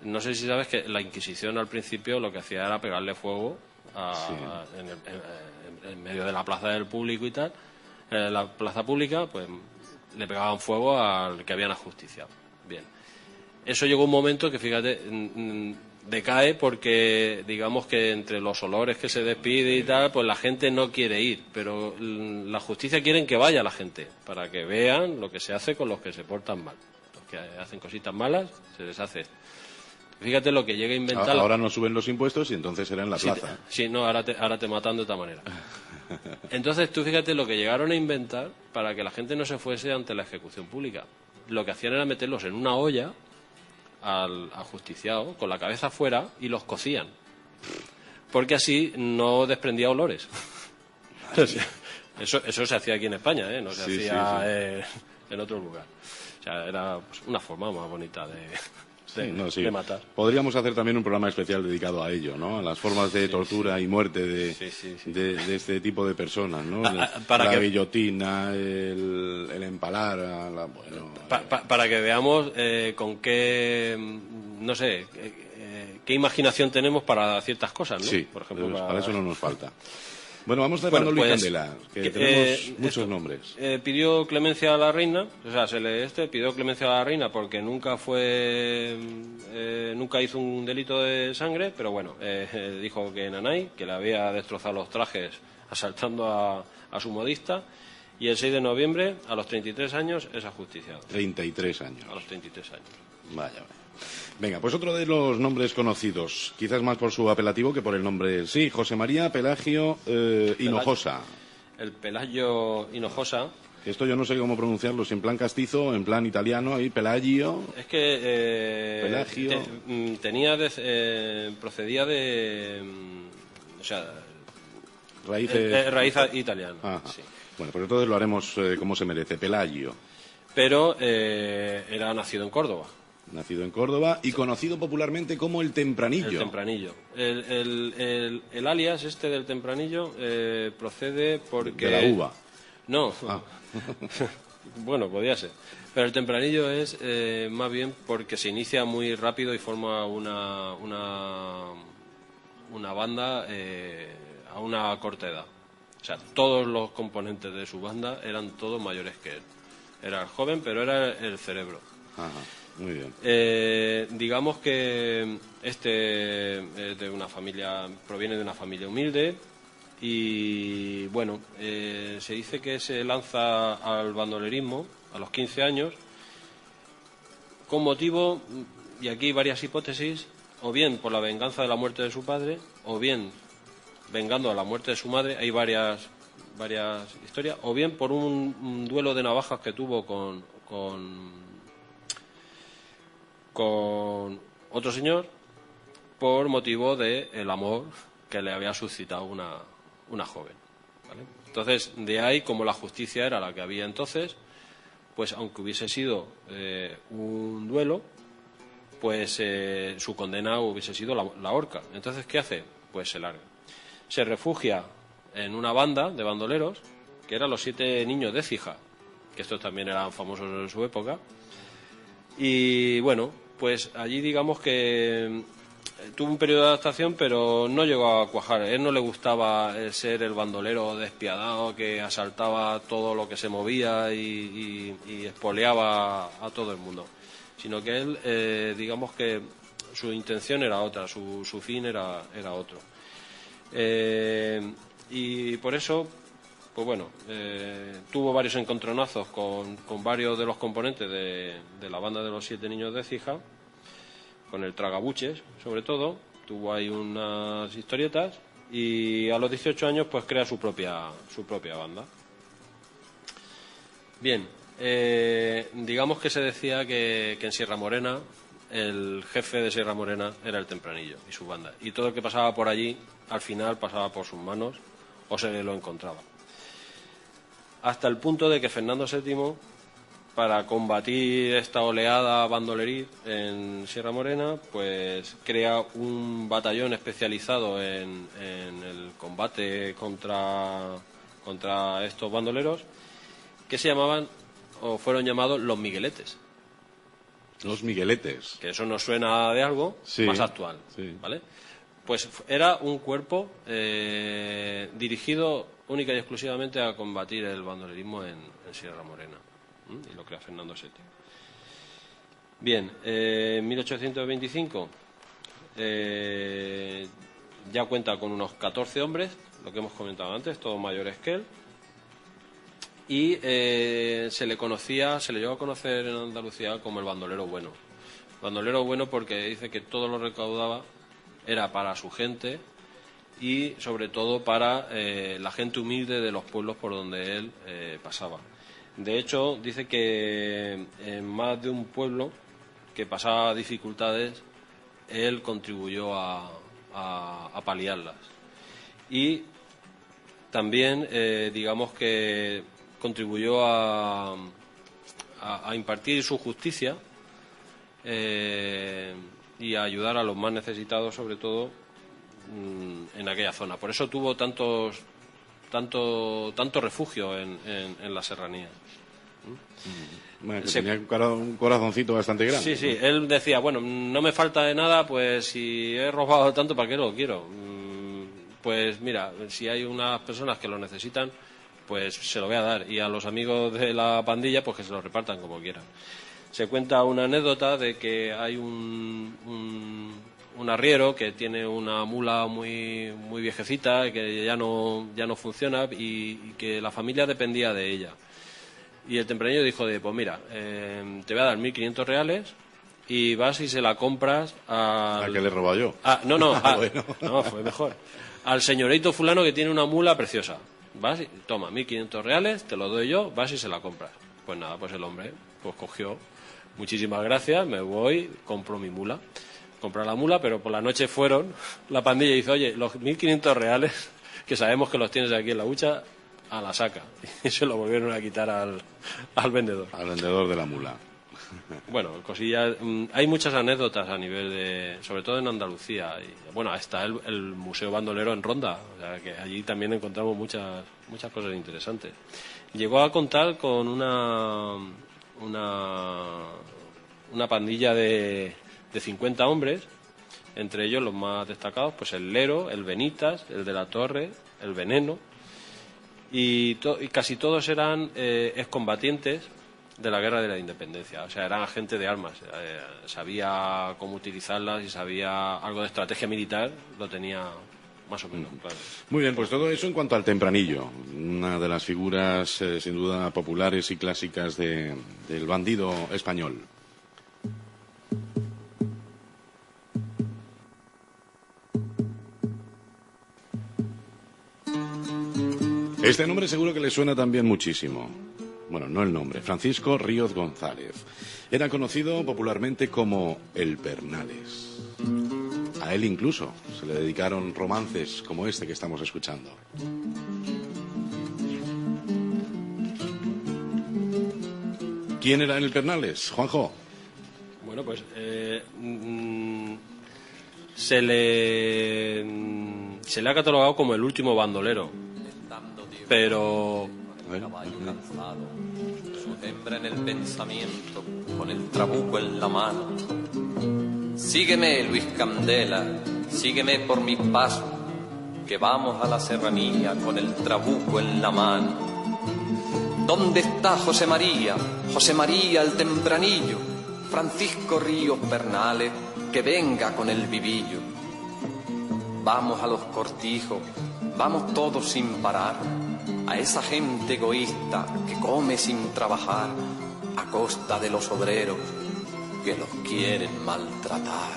No sé si sabes que la Inquisición al principio lo que hacía era pegarle fuego en medio de la plaza del público y tal. En la plaza pública, pues le pegaban fuego al que habían ajusticiado. Bien. Eso llegó un momento que, fíjate, decae porque, digamos que entre los olores que se despide y tal, pues la gente no quiere ir. Pero la justicia quieren que vaya la gente, para que vean lo que se hace con los que se portan mal. Los que hacen cositas malas, se les hace esto. Fíjate lo que llega a inventar. Ahora no suben los impuestos y entonces era en la plaza. Sí, no, ahora te matan de otra manera. Entonces tú fíjate lo que llegaron a inventar para que la gente no se fuese ante la ejecución pública. Lo que hacían era meterlos en una olla al ajusticiado con la cabeza afuera y los cocían. Porque así no desprendía olores. Eso se hacía aquí en España, no se hacía en otro lugar. O sea, era pues, una forma más bonita de matar. Podríamos hacer también un programa especial dedicado a ello, ¿no? A las formas de tortura y muerte de este tipo de personas, ¿no? La guillotina, el empalar, para que veamos con qué, no sé, qué imaginación tenemos para ciertas cosas, ¿no? Sí, por ejemplo, para eso no nos falta. Bueno, vamos cerrando Luis Candela, que tenemos muchos nombres. Pidió clemencia a la reina, o sea, pidió clemencia a la reina porque nunca hizo un delito de sangre, pero bueno, dijo que Nanay, que le había destrozado los trajes asaltando a su modista, y el 6 de noviembre, a los 33 años, es ajusticiado. 33 años. A los 33 años. Vaya. Venga, pues otro de los nombres conocidos, quizás más por su apelativo que por el nombre. Sí, José María Pelagio Hinojosa. El Pelagio Hinojosa. Esto yo no sé cómo pronunciarlo, si en plan castizo, en plan italiano, ahí Pelagio. Es que Pelagio. Procedía de, o sea, raíz italiana. Sí. Bueno, pues entonces lo haremos como se merece, Pelagio. Pero era nacido en Córdoba. Nacido en Córdoba y conocido popularmente como el Tempranillo. El Tempranillo. El alias este del Tempranillo procede porque... De la uva. No. Bueno, podía ser. Pero el Tempranillo es más bien porque se inicia muy rápido y forma una banda a una corta edad. O sea, todos los componentes de su banda eran todos mayores que él. Era joven, pero era el cerebro. Ajá. Muy bien. Digamos que proviene de una familia humilde Y bueno, se dice que se lanza al bandolerismo a los 15 años con motivo, y aquí hay varias hipótesis, o bien por la venganza de la muerte de su padre, o bien vengando a la muerte de su madre, hay varias historias, o bien por un duelo de navajas que tuvo con otro señor por motivo de el amor que le había suscitado una joven, ¿vale? Entonces, de ahí, como la justicia era la que había entonces, pues aunque hubiese sido un duelo, pues su condena hubiese sido la horca. Entonces, ¿qué hace? Pues se larga. Se refugia en una banda de bandoleros, que eran los 7 niños de Écija, que estos también eran famosos en su época. Y bueno, pues allí digamos que tuvo un periodo de adaptación, pero no llegó a cuajar. A él no le gustaba ser el bandolero despiadado que asaltaba todo lo que se movía y espoleaba a todo el mundo, sino que él, digamos que su intención era otra, su fin era otro. Y por eso, pues bueno, tuvo varios encontronazos con varios de los componentes de la banda de los 7 niños de Écija, con el Tragabuches, sobre todo. Tuvo ahí unas historietas y a los 18 años pues crea su propia banda. Bien, digamos que se decía que en Sierra Morena el jefe de Sierra Morena era el Tempranillo y su banda, y todo el que pasaba por allí al final pasaba por sus manos o se lo encontraba. Hasta el punto de que Fernando VII, para combatir esta oleada bandolerí en Sierra Morena, pues crea un batallón especializado en el combate contra estos bandoleros, que se llamaban, o fueron llamados, los Migueletes. Los Migueletes. Que eso nos suena de algo más actual, sí. ¿vale? Pues era un cuerpo dirigido única y exclusivamente a combatir el bandolerismo en Sierra Morena. Y lo crea Fernando VII. Bien, en 1825 ya cuenta con unos 14 hombres, lo que hemos comentado antes, todos mayores que él, y se le llegó a conocer en Andalucía como el bandolero bueno. Bandolero bueno porque dice que todo lo recaudaba era para su gente y sobre todo para la gente humilde de los pueblos por donde él pasaba. De hecho, dice que en más de un pueblo que pasaba dificultades, él contribuyó a paliarlas. Y también, digamos que contribuyó a impartir su justicia y a ayudar a los más necesitados, sobre todo en aquella zona. Por eso tuvo tanto refugio en la serranía. Bueno, que tenía un corazoncito bastante grande. Sí, él decía, bueno, no me falta de nada, pues si he robado tanto, ¿para qué lo quiero? Pues mira, si hay unas personas que lo necesitan, pues se lo voy a dar, y a los amigos de la pandilla pues que se lo repartan como quieran. Se cuenta una anécdota de que hay un arriero que tiene una mula muy viejecita, que ya no funciona y que la familia dependía de ella. Y el Tempranillo dijo pues mira, te voy a dar 1.500 reales y vas y se la compras ¿A que le he robado yo? Bueno. No, fue mejor. Al señorito fulano que tiene una mula preciosa. Vas y toma 1.500 reales, te lo doy yo, vas y se la compras. Pues nada, pues el hombre pues cogió, muchísimas gracias, me voy, compro mi mula. Comprar la mula, pero por la noche fueron la pandilla y dice, oye, los 1.500 reales, que sabemos que los tienes aquí en la hucha, a la saca. Y se lo volvieron a quitar al vendedor. Al vendedor de la mula. Bueno, cosillas. Hay muchas anécdotas a nivel sobre todo en Andalucía. Y, bueno, está el Museo Bandolero en Ronda, o sea que allí también encontramos muchas cosas interesantes. Llegó a contar con una pandilla de 50 hombres, entre ellos los más destacados, pues el Lero, el Benitas, el de la Torre, el Veneno, y casi todos eran excombatientes de la Guerra de la Independencia, o sea, eran agentes de armas, sabía cómo utilizarlas y sabía algo de estrategia militar, lo tenía más o menos, claro. Muy bien, pues todo eso en cuanto al Tempranillo, una de las figuras sin duda populares y clásicas del bandido español. Este nombre seguro que le suena también muchísimo. Bueno, no el nombre, Francisco Ríos González. Era conocido popularmente como el Pernales. A él incluso se le dedicaron romances como este que estamos escuchando. ¿Quién era el Pernales, Juanjo? Bueno, pues se le ha catalogado como el último bandolero, pero caballo cansado, su hembra en el pensamiento, con el trabuco en la mano. Sígueme, Luis Candela, sígueme por mi paso, que vamos a la serranía con el trabuco en la mano. ¿Dónde está José María? José María el Tempranillo, Francisco Ríos Pernales, que venga con el vivillo. Vamos a los cortijos, vamos todos sin parar, a esa gente egoísta que come sin trabajar, a costa de los obreros que los quieren maltratar.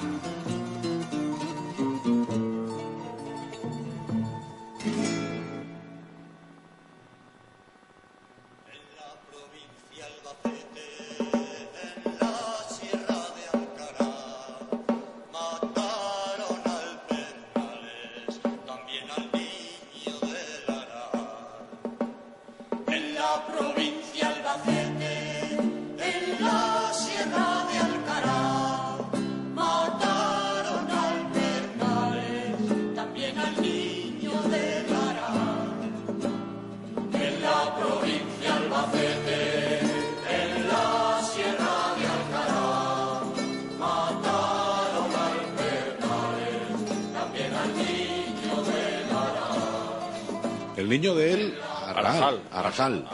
El niño de él, Arajal. Arajal.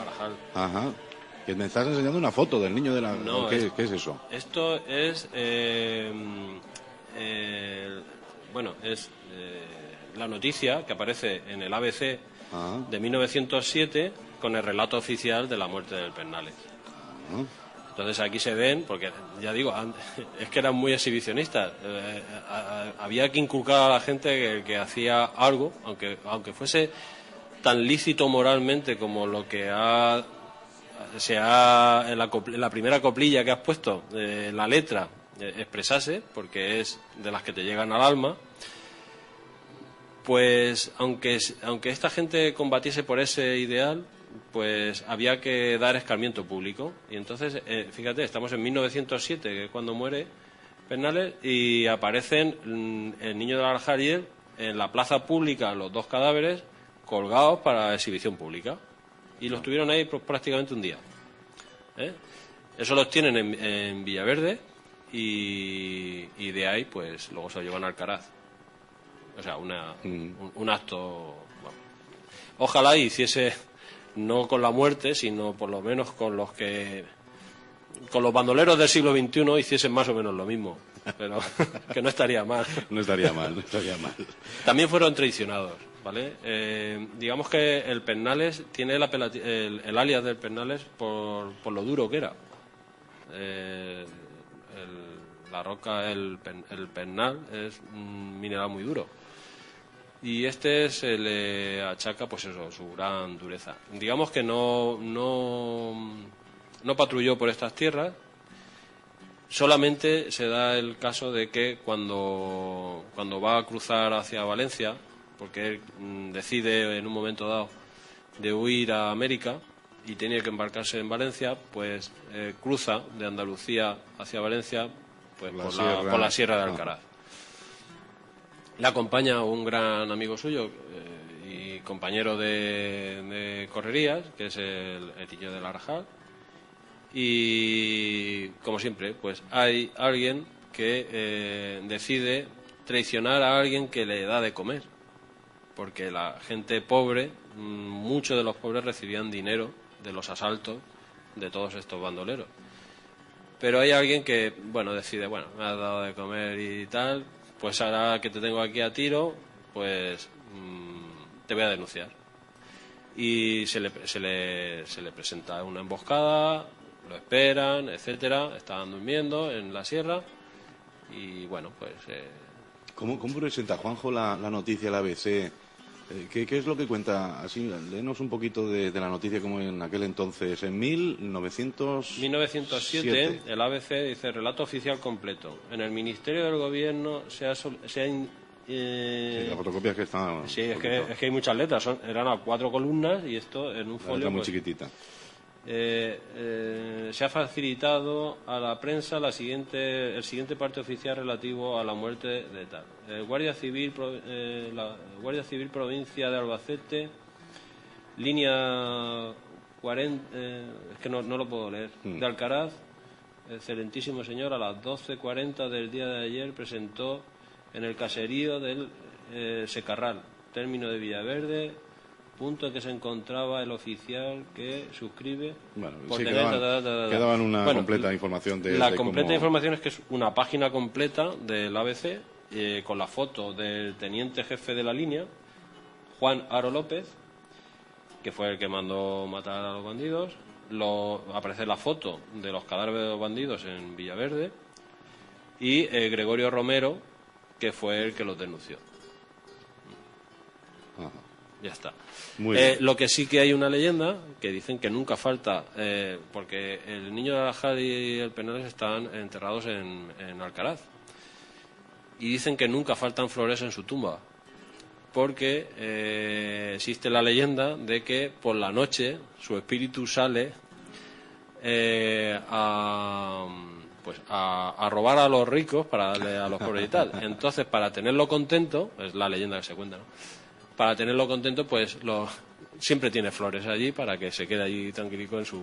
Ajá. Que me estás enseñando una foto del niño de la... No, ¿Qué es eso? Esto es la noticia que aparece en el ABC de 1907 con el relato oficial de la muerte del Pernales. Entonces aquí se ven, porque ya digo, es que eran muy exhibicionistas. Había que inculcar a la gente que hacía algo, aunque fuese tan lícito moralmente como lo que en la primera coplilla que has puesto, la letra expresase, porque es de las que te llegan al alma. Pues aunque esta gente combatiese por ese ideal, pues había que dar escarmiento público. Y entonces, fíjate, estamos en 1907, que es cuando muere Pernales, y aparecen el niño de Arajal en la plaza pública, los dos cadáveres colgados para exhibición pública. Y los tuvieron ahí prácticamente un día. Eso los tienen en Villaverde, y de ahí pues luego se lo llevan a Alcaraz. O sea, un acto... Bueno, ojalá hiciese, no con la muerte, sino por lo menos con los bandoleros del siglo XXI hiciesen más o menos lo mismo. Pero que no estaría mal. No estaría mal. También fueron traicionados, ¿vale? Digamos que el Pernales tiene el alias del Pernales por lo duro que era. La roca, el Pernal, es un mineral muy duro. Y se le achaca, pues eso, su gran dureza. Digamos que no patrulló por estas tierras. Solamente se da el caso de que cuando va a cruzar hacia Valencia, porque él decide en un momento dado de huir a América y tiene que embarcarse en Valencia, pues cruza de Andalucía hacia Valencia, pues por la Sierra de Alcaraz. Le acompaña un gran amigo suyo y compañero de correrías, que es el niño del Arajal. Y, como siempre, pues hay alguien que decide traicionar a alguien que le da de comer. Porque la gente pobre, muchos de los pobres recibían dinero de los asaltos de todos estos bandoleros. Pero hay alguien que, decide, me has dado de comer y tal, pues ahora que te tengo aquí a tiro, pues te voy a denunciar. Y se le presenta una emboscada, lo esperan, etcétera, estaban durmiendo en la sierra y bueno, pues... ¿Cómo presenta Juanjo la noticia del ABC? ¿Qué es lo que cuenta? Así, léenos un poquito de la noticia como en aquel entonces. En 1907, el ABC dice: relato oficial completo. En el Ministerio del Gobierno sí, las fotocopias que están... Sí, es que hay muchas letras. Eran a 4 columnas y esto en un folio... Está muy pues, chiquitita. se ha facilitado a la prensa el siguiente parte oficial relativo a la muerte de tal. La Guardia Civil Provincia de Albacete, línea 40, es que no lo puedo leer, de Alcaraz, el excelentísimo señor, a las 12:40 del día de ayer presentó en el caserío del Secarral, término de Villaverde, punto en que se encontraba el oficial que suscribe. Bueno, por sí, tener, quedaban una completa información de... La completa información es que es una página completa del ABC con la foto del teniente jefe de la línea, Juan Aro López, que fue el que mandó matar a los bandidos. Aparece la foto de los cadáveres de los bandidos en Villaverde y Gregorio Romero, que fue el que los denunció. Ajá. Ya está. Lo que sí que hay una leyenda que dicen que nunca falta, porque el niño de Alajad y el Penales están enterrados en Alcaraz, y dicen que nunca faltan flores en su tumba, porque existe la leyenda de que por la noche su espíritu sale a robar a los ricos para darle a los pobres y tal. Entonces, para tenerlo contento, es la leyenda que se cuenta, ¿no? Para tenerlo contento, pues siempre tiene flores allí para que se quede allí tranquilico en su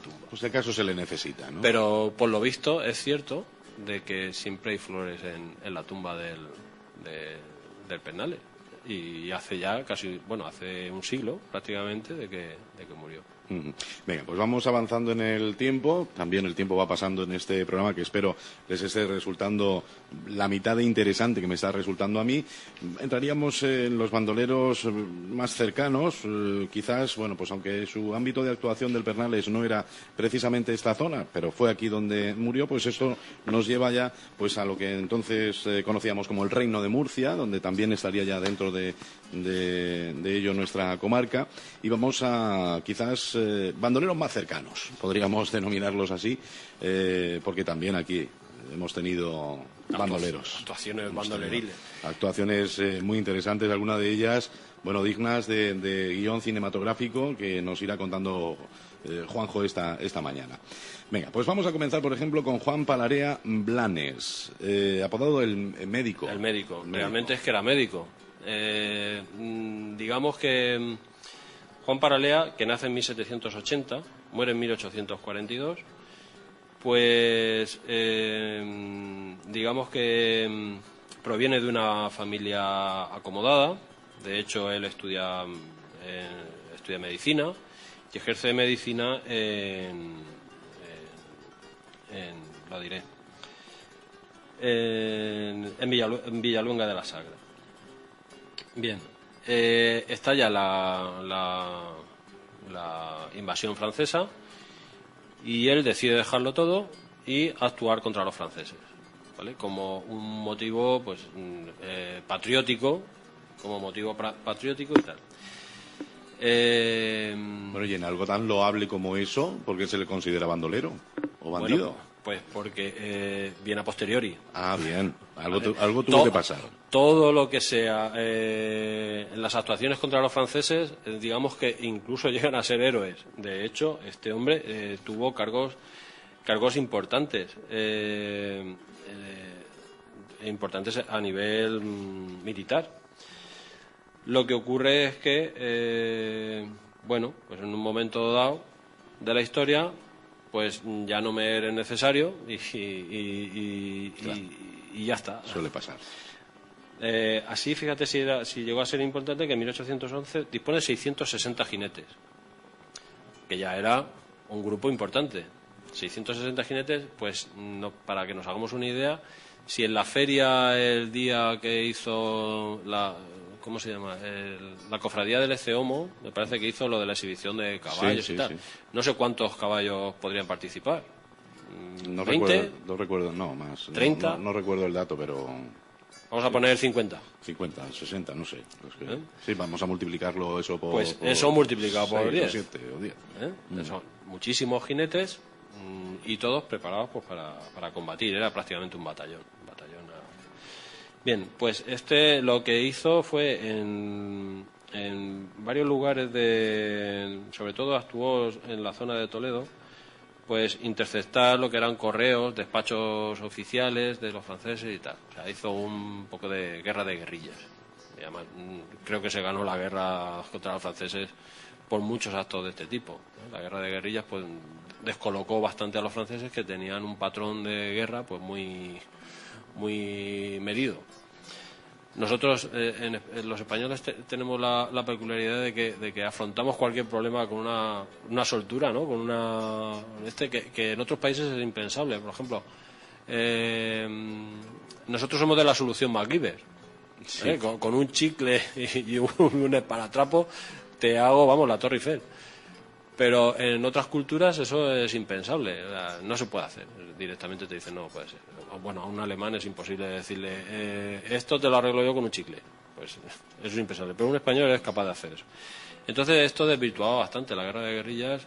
tumba. Pues si acaso se le necesita, ¿no? Pero por lo visto es cierto de que siempre hay flores en la tumba del Pernales. Y hace ya hace un siglo prácticamente de que murió. Venga, pues vamos avanzando en el tiempo. También el tiempo va pasando en este programa, que espero les esté resultando la mitad de interesante que me está resultando a mí. Entraríamos en los bandoleros más cercanos. Quizás, bueno, pues aunque su ámbito de actuación del Pernales no era precisamente esta zona, pero fue aquí donde murió, pues eso nos lleva ya pues a lo que entonces conocíamos como el Reino de Murcia, donde también estaría ya dentro de ello nuestra comarca. Y vamos a quizás bandoleros más cercanos, podríamos denominarlos así, porque también aquí hemos tenido bandoleros. Actuaciones bandoleriles. Actuaciones muy interesantes, algunas de ellas, bueno, dignas de guión cinematográfico que nos irá contando Juanjo esta mañana. Venga, pues vamos a comenzar, por ejemplo, con Juan Palarea Blanes, apodado el médico. El médico. Realmente es que era médico. Digamos que Juan Palarea, que nace en 1780, muere en 1842, pues digamos que proviene de una familia acomodada. De hecho, él estudia medicina y ejerce medicina en Villaluenga de la Sagra. Bien, estalla la invasión francesa y él decide dejarlo todo y actuar contra los franceses, ¿vale? Como un motivo pues patriótico, y tal. Bueno, y en algo tan loable como eso, ¿por qué se le considera bandolero o bandido? Bueno, pues porque viene a posteriori. Ah, bien. Algo tuvo que pasar. Todo lo que sea en las actuaciones contra los franceses, digamos que incluso llegan a ser héroes. De hecho, este hombre tuvo cargos importantes, importantes a nivel militar. Lo que ocurre es que, pues en un momento dado de la historia, pues ya no me eres necesario y ya está. Suele pasar. Así, fíjate si llegó a ser importante que en 1811 dispone de 660 jinetes, que ya era un grupo importante. 660 jinetes, pues no, para que nos hagamos una idea, si en la feria el día que hizo ¿cómo se llama? La cofradía del Eceomo, me parece que hizo lo de la exhibición de caballos y tal. Sí. No sé cuántos caballos podrían participar. No 20, recuerdo, no, más. 30. No recuerdo el dato, pero... Vamos a poner 50. 50, 60, no sé. Sí, vamos a multiplicarlo eso por... Pues eso multiplicado por 10. 7 o 10. Son muchísimos jinetes y todos preparados pues para combatir. Era prácticamente un batallón. Bien, pues lo que hizo fue en varios lugares sobre todo actuó en la zona de Toledo, pues interceptar lo que eran correos, despachos oficiales de los franceses y tal. O sea, hizo un poco de guerra de guerrillas. Y además, creo que se ganó la guerra contra los franceses por muchos actos de este tipo. La guerra de guerrillas pues descolocó bastante a los franceses, que tenían un patrón de guerra pues muy medido. Nosotros, los españoles, tenemos la peculiaridad de que afrontamos cualquier problema con una soltura, ¿no? Con que en otros países es impensable. Por ejemplo, nosotros somos de la solución MacGyver. Sí. Con un chicle y un esparatrapo te hago, la Torre Eiffel. Pero en otras culturas eso es impensable, no se puede hacer. Directamente te dicen, no puede ser. Bueno, a un alemán es imposible decirle, esto te lo arreglo yo con un chicle. Pues eso es impensable, pero un español es capaz de hacer eso. Entonces esto desvirtuaba bastante la guerra de guerrillas,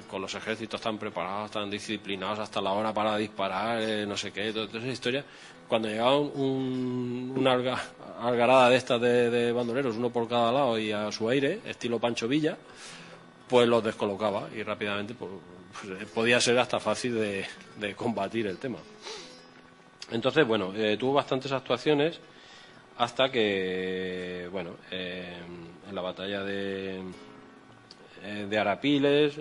con los ejércitos tan preparados, tan disciplinados hasta la hora para disparar, no sé qué, toda esa historia. Cuando llegaba una algarada de estas de bandoleros, uno por cada lado y a su aire, estilo Pancho Villa, pues los descolocaba y rápidamente pues, podía ser hasta fácil de combatir el tema. Entonces, bueno, tuvo bastantes actuaciones hasta que, bueno, en la batalla de Arapiles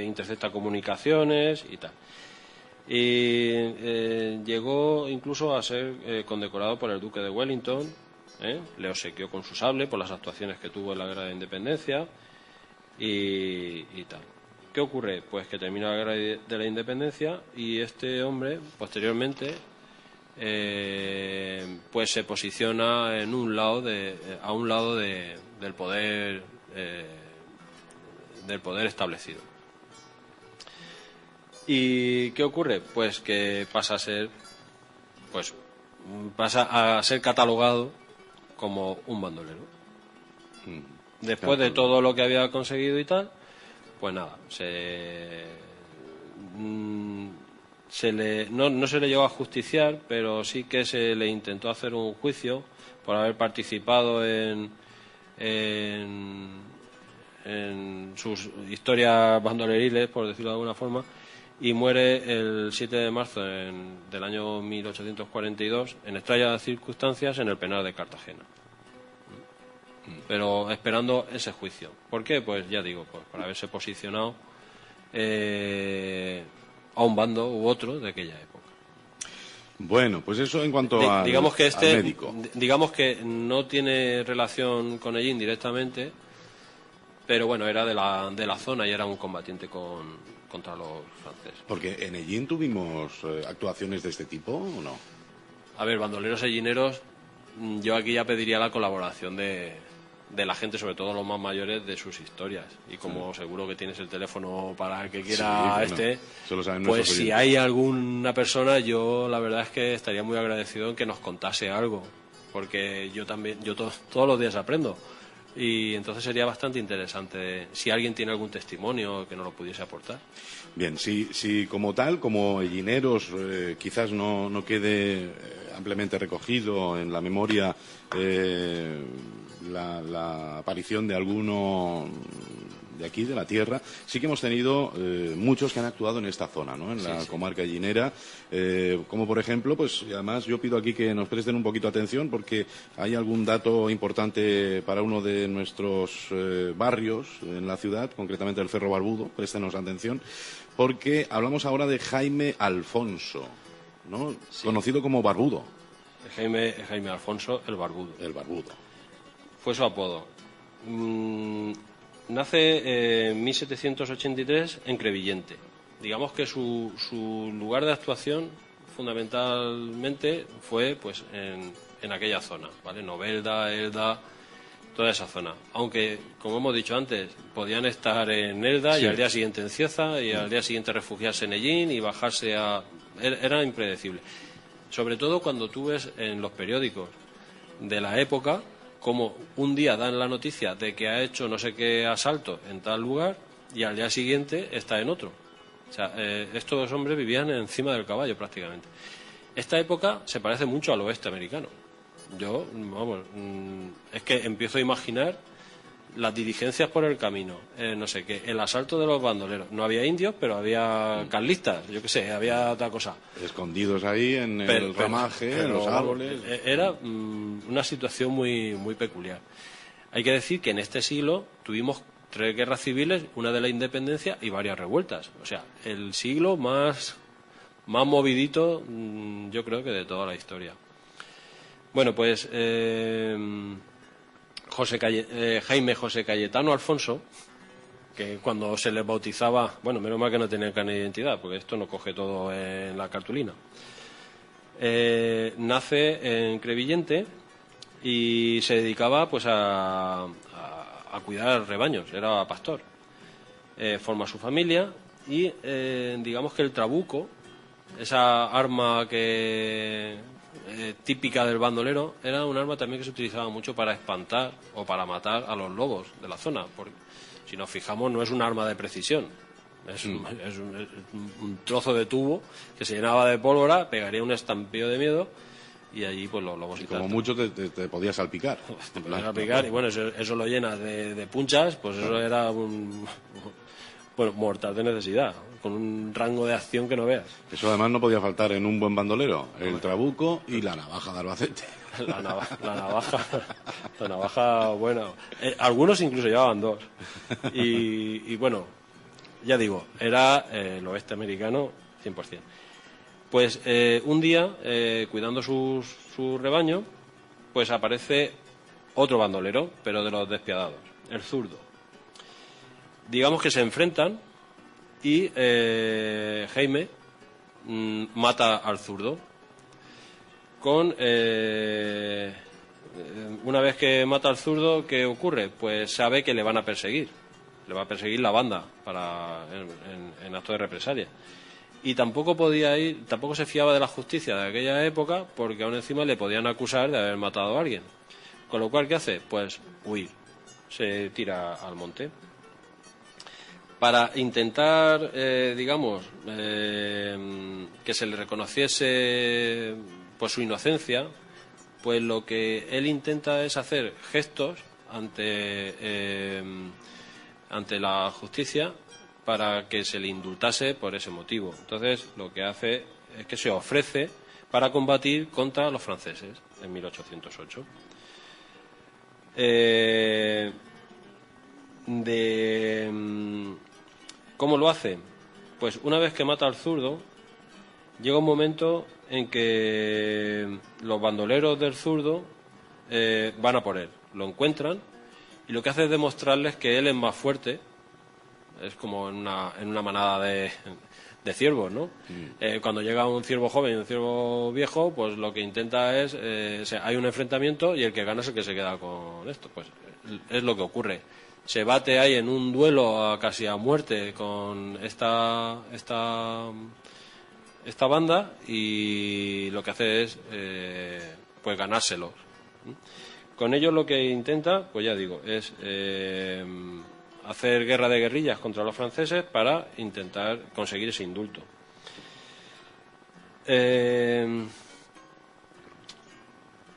intercepta comunicaciones y tal. Y llegó incluso a ser condecorado por el duque de Wellington, le obsequió con su sable por las actuaciones que tuvo en la guerra de Independencia. Y tal. ¿Qué ocurre? Pues que termina la guerra de la Independencia y este hombre, posteriormente, pues se posiciona a un lado del poder establecido. ¿Y qué ocurre? Pues que pasa a ser catalogado como un bandolero. Después de todo lo que había conseguido y tal, pues nada, no se le llegó a justiciar, pero sí que se le intentó hacer un juicio por haber participado en sus historias bandoleriles, por decirlo de alguna forma, y muere el 7 de marzo del año 1842 en extrañas circunstancias en el penal de Cartagena. Pero esperando ese juicio. ¿Por qué? Pues ya digo, pues por haberse posicionado a un bando u otro de aquella época. Bueno, pues eso en cuanto al médico. Digamos que no tiene relación con Ellín directamente, pero bueno, era de la zona y era un combatiente contra los franceses. Porque en Ellín tuvimos actuaciones de este tipo, ¿o no? A ver, bandoleros ellineros, yo aquí ya pediría la colaboración de la gente, sobre todo los más mayores, de sus historias. Y como seguro que tienes el teléfono para el que quiera pues si hay alguna persona, yo la verdad es que estaría muy agradecido en que nos contase algo, porque yo todos los días aprendo. Y entonces sería bastante interesante si alguien tiene algún testimonio que nos lo pudiese aportar. Bien, si como tal, como ellineros, quizás no quede ampliamente recogido en la memoria la aparición de alguno de aquí, de la tierra, sí que hemos tenido muchos que han actuado en esta zona, ¿no? En la comarca ellinera, como por ejemplo, pues además yo pido aquí que nos presten un poquito atención porque hay algún dato importante para uno de nuestros barrios en la ciudad, concretamente el Cerro Barbudo, préstenos atención, porque hablamos ahora de Jaime Alfonso, ¿no? Sí. Conocido como Barbudo. Jaime Alfonso el Barbudo. El Barbudo. Fue su apodo. Nace en 1783 en Crevillente. Digamos que su lugar de actuación fundamentalmente fue pues en aquella zona, ¿vale? Novelda, Elda, toda esa zona. Aunque, como hemos dicho antes, podían estar en Elda y al día siguiente en Cieza y al día siguiente refugiarse en Ellín y bajarse a... Era impredecible. Sobre todo cuando tú ves en los periódicos de la época como un día dan la noticia de que ha hecho no sé qué asalto en tal lugar y al día siguiente está en otro. O sea, estos hombres vivían encima del caballo prácticamente. Esta época se parece mucho al oeste americano. Yo, vamos, es que empiezo a imaginar las diligencias por el camino, no sé qué, el asalto de los bandoleros. No había indios, pero había carlistas, yo qué sé, había otra cosa. Escondidos ahí en el ramaje, en los árboles. Era una situación muy, muy peculiar. Hay que decir que en este siglo tuvimos 3 guerras civiles, una de la independencia y varias revueltas. O sea, el siglo más movidito, yo creo que de toda la historia. Bueno, pues Jaime José Cayetano Alfonso, que cuando se les bautizaba, bueno, menos mal que no tenían carne de identidad, porque esto no coge todo en la cartulina. Nace en Crevillente y se dedicaba pues a cuidar rebaños, era pastor. Forma su familia y digamos que el trabuco, esa arma típica del bandolero, era un arma también que se utilizaba mucho para espantar o para matar a los lobos de la zona, porque si nos fijamos no es un arma de precisión, es un trozo de tubo que se llenaba de pólvora, pegaría un estampillo de miedo y allí pues los lobos y como mucho te podías salpicar. Te podías salpicar y bueno, eso lo llenas de punchas, pues eso era mortal de necesidad, con un rango de acción que no veas. Eso además no podía faltar en un buen bandolero, el trabuco y la navaja de Albacete. La navaja, bueno, algunos incluso llevaban 2. Y bueno, ya digo, era el oeste americano 100%. Pues un día, cuidando su rebaño, pues aparece otro bandolero, pero de los despiadados, el zurdo. Digamos que se enfrentan y Jaime mata al zurdo. Una vez que mata al zurdo, ¿qué ocurre? Pues sabe que le van a perseguir. Le va a perseguir la banda en acto de represalia. Y tampoco se fiaba de la justicia de aquella época, porque aún encima le podían acusar de haber matado a alguien. Con lo cual, ¿qué hace? Pues huir. Se tira al monte. Para intentar, digamos, que se le reconociese pues su inocencia, pues lo que él intenta es hacer gestos ante la justicia para que se le indultase por ese motivo. Entonces, lo que hace es que se ofrece para combatir contra los franceses en 1808. ¿Cómo lo hace? Pues una vez que mata al zurdo, llega un momento en que los bandoleros del zurdo van a por él, lo encuentran y lo que hace es demostrarles que él es más fuerte. Es como en una manada de ciervos, ¿no? Cuando llega un ciervo joven y un ciervo viejo, pues lo que intenta es, hay un enfrentamiento y el que gana es el que se queda con esto. Pues es lo que ocurre. Se bate ahí en un duelo casi a muerte con esta banda y lo que hace es pues ganárselos. Con ellos lo que intenta, pues ya digo, es hacer guerra de guerrillas contra los franceses para intentar conseguir ese indulto.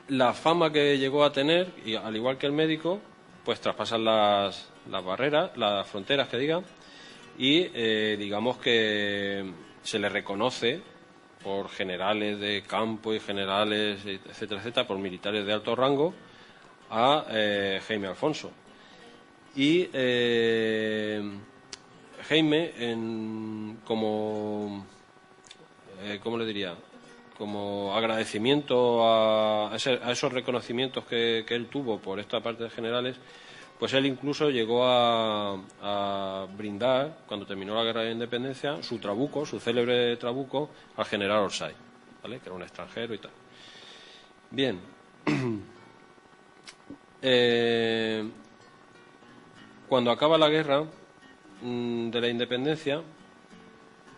La fama que llegó a tener, y al igual que el médico, pues traspasan las barreras, las fronteras que diga, y digamos que se le reconoce por generales de campo y generales, etcétera, etcétera, por militares de alto rango, a Jaime Alfonso. Y Jaime, ¿cómo le diría? Como agradecimiento a esos reconocimientos que él tuvo por esta parte de generales, pues él incluso llegó a brindar, cuando terminó la guerra de independencia, su trabuco, su célebre trabuco, al general Orsay. ¿vale? Que era un extranjero y tal. Bien. Cuando acaba la guerra de la independencia,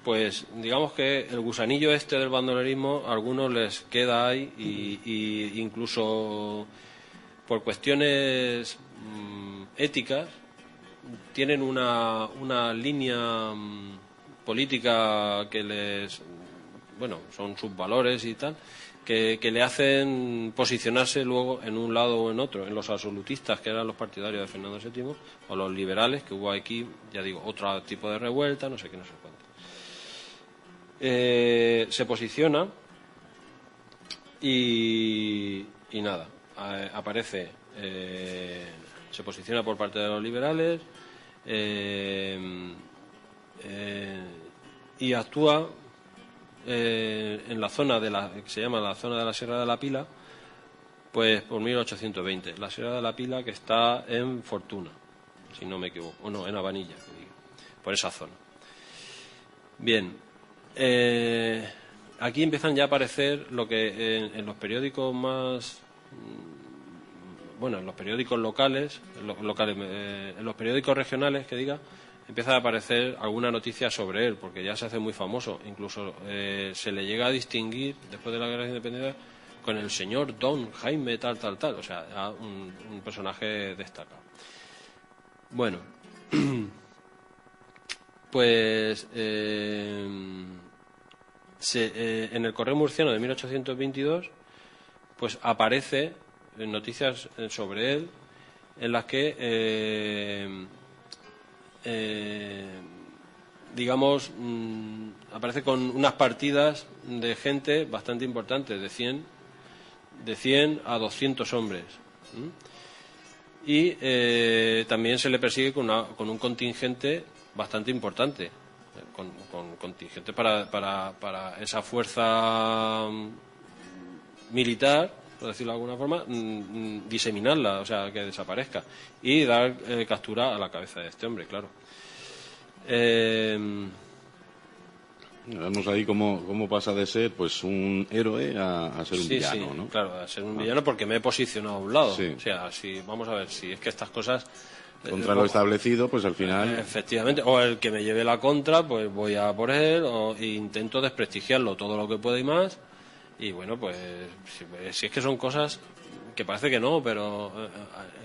pues digamos que el gusanillo este del bandolerismo a algunos les queda ahí y incluso por cuestiones éticas tienen una línea política que les, bueno, son sus valores y tal, que le hacen posicionarse luego en un lado o en otro, en los absolutistas, que eran los partidarios de Fernando VII, o los liberales, que hubo aquí, ya digo, otro tipo de revuelta, no sé qué, no sé cuánto. Se posiciona y nada, aparece, se posiciona por parte de los liberales y actúa en la zona que se llama la zona de la Sierra de la Pila, pues por 1820. La Sierra de la Pila, que está en Fortuna, si no me equivoco, o no, en Habanilla, que digo, por esa zona. Bien, aquí empiezan ya a aparecer lo que en los periódicos más, bueno, en los periódicos locales, en los periódicos regionales, que diga, empieza a aparecer alguna noticia sobre él, porque ya se hace muy famoso. Incluso se le llega a distinguir, después de la Guerra de Independencia, con el señor Don Jaime tal. O sea, un personaje destacado. Bueno, pues en el Correo Murciano de 1822, pues aparece noticias sobre él, en las que digamos, aparece con unas partidas de gente bastante importantes, de 100 a 200 hombres. Y también se le persigue con un contingente bastante importante, con contingente para esa fuerza militar, por decirlo de alguna forma, diseminarla, o sea, que desaparezca, y dar captura a la cabeza de este hombre, claro. Vemos ahí cómo pasa de ser pues un héroe a ser un villano, ¿no? Claro, a ser un villano, porque me he posicionado a un lado. Sí. O sea, vamos a ver, si es que estas cosas... Contra lo establecido, pues al final... Efectivamente, o el que me lleve la contra, pues voy a por él, e intento desprestigiarlo todo lo que pueda y más. Y bueno, pues si es que son cosas que parece que no, pero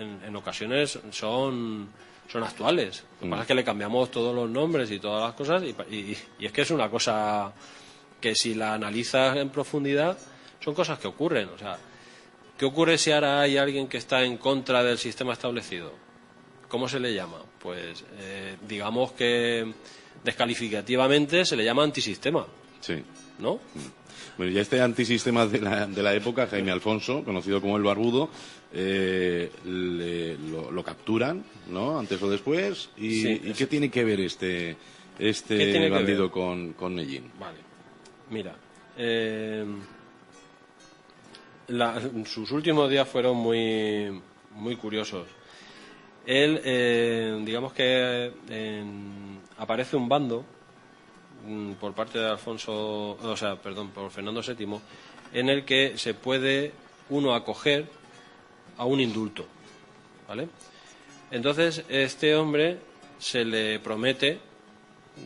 en ocasiones son actuales. Lo que pasa es que le cambiamos todos los nombres y todas las cosas, y es que es una cosa que, si la analizas en profundidad, son cosas que ocurren. O sea, ¿qué ocurre si ahora hay alguien que está en contra del sistema establecido? ¿Cómo se le llama? Pues digamos que descalificativamente se le llama antisistema. Sí. ¿No? Bueno, ya este antisistema de la época, Jaime Alfonso, conocido como el Barbudo, lo capturan, ¿no? Antes o después. ¿Y qué tiene que ver este bandido con Mellín? Vale. Mira, sus últimos días fueron muy, muy curiosos. Él, digamos que aparece un bando por parte de por Fernando VII, en el que se puede uno acoger a un indulto, ¿vale? Entonces, este hombre se le promete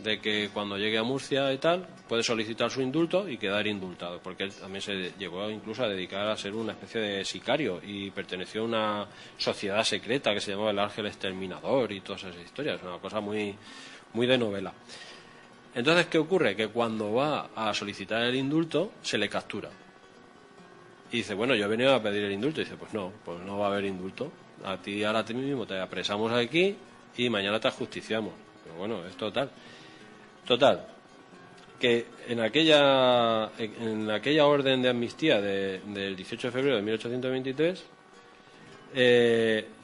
de que cuando llegue a Murcia y tal, puede solicitar su indulto y quedar indultado, porque él también se llegó incluso a dedicar a ser una especie de sicario y perteneció a una sociedad secreta que se llamaba el Ángel Exterminador y todas esas historias, una cosa muy, muy de novela. Entonces, ¿qué ocurre? Que cuando va a solicitar el indulto, se le captura. Y dice, bueno, yo he venido a pedir el indulto. Y dice, pues no va a haber indulto. A ti ahora mismo te apresamos aquí y mañana te ajusticiamos. Pero bueno, es total. Total, que en aquella orden de amnistía del 18 de febrero de 1823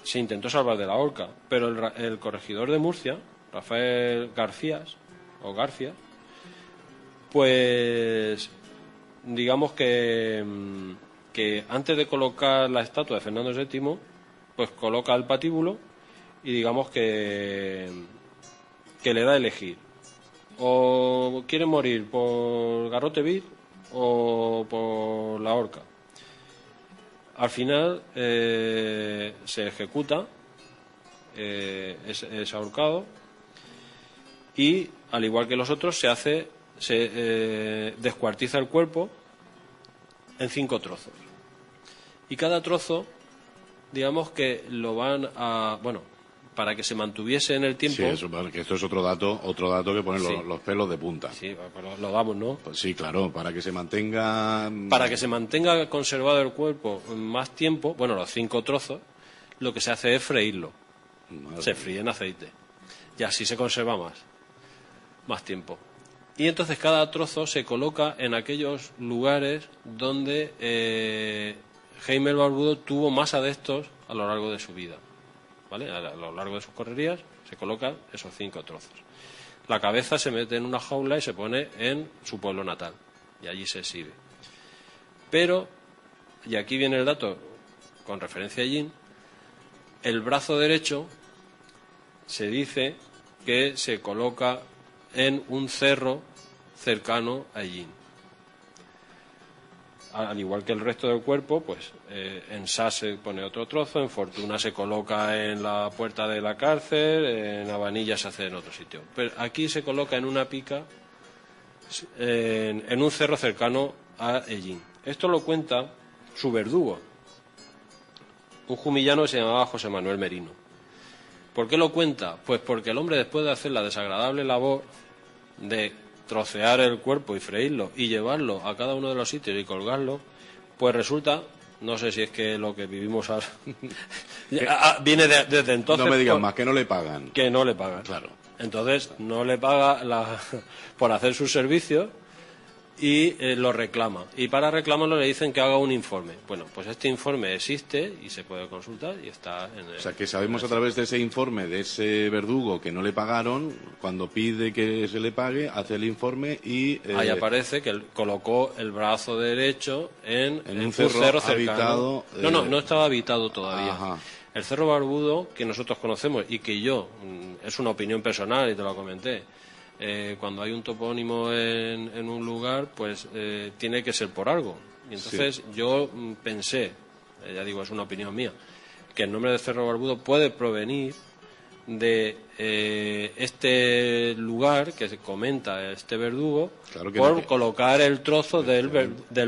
se intentó salvar de la horca, pero el corregidor de Murcia, Rafael García, pues digamos que antes de colocar la estatua de Fernando VII, pues coloca el patíbulo y digamos que le da a elegir: o quiere morir por garrote vil o por la horca. Al final se ejecuta, es ahorcado, y al igual que los otros se descuartiza el cuerpo en 5 trozos. Y cada trozo, digamos que lo van a... Bueno, para que se mantuviese en el tiempo... Sí, eso, que esto es otro dato que pone Sí. los pelos de punta. Sí, pues lo damos, ¿no? Pues sí, claro, para que se mantenga... Para que se mantenga conservado el cuerpo más tiempo, bueno, los 5 trozos, lo que se hace es freírlo. Madre Se mía. fríe en aceite. Y así se conserva más tiempo. Y entonces cada trozo se coloca en aquellos lugares donde Jaime el Barbudo tuvo más adeptos a lo largo de su vida. ¿Vale? A lo largo de sus correrías se colocan esos 5 trozos. La cabeza se mete en una jaula y se pone en su pueblo natal. Y allí se exhibe. Pero, y aquí viene el dato con referencia a Yin, el brazo derecho se dice que se coloca en un cerro cercano a Yin. Al igual que el resto del cuerpo, pues en Sa se pone otro trozo, en Fortuna se coloca en la puerta de la cárcel, en Habanilla se hace en otro sitio. Pero aquí se coloca en una pica, en un cerro cercano a Yin. Esto lo cuenta su verdugo, un jumillano que se llamaba José Manuel Merino. ¿Por qué lo cuenta? Pues porque el hombre, después de hacer la desagradable labor de trocear el cuerpo y freírlo y llevarlo a cada uno de los sitios y colgarlo, pues resulta, no sé si es que lo que vivimos ahora viene desde entonces. No me digas más, que no le pagan. Que no le pagan. Claro. Entonces no le paga por hacer sus servicios y lo reclama. Y para reclamarlo le dicen que haga un informe. Bueno, pues este informe existe y se puede consultar y está en el... O sea, que sabemos a través de ese informe, de ese verdugo que no le pagaron, cuando pide que se le pague, hace el informe y... Ahí aparece que él colocó el brazo derecho en un cerro cercano. habitado, No estaba habitado todavía. Ajá. El Cerro Barbudo, que nosotros conocemos y que yo, es una opinión personal y te lo comenté, cuando hay un topónimo en un lugar, pues tiene que ser por algo. Y entonces yo pensé, ya digo, es una opinión mía, que el nombre de Cerro Barbudo puede provenir de este lugar que se comenta este verdugo, Claro que por no, colocar el trozo del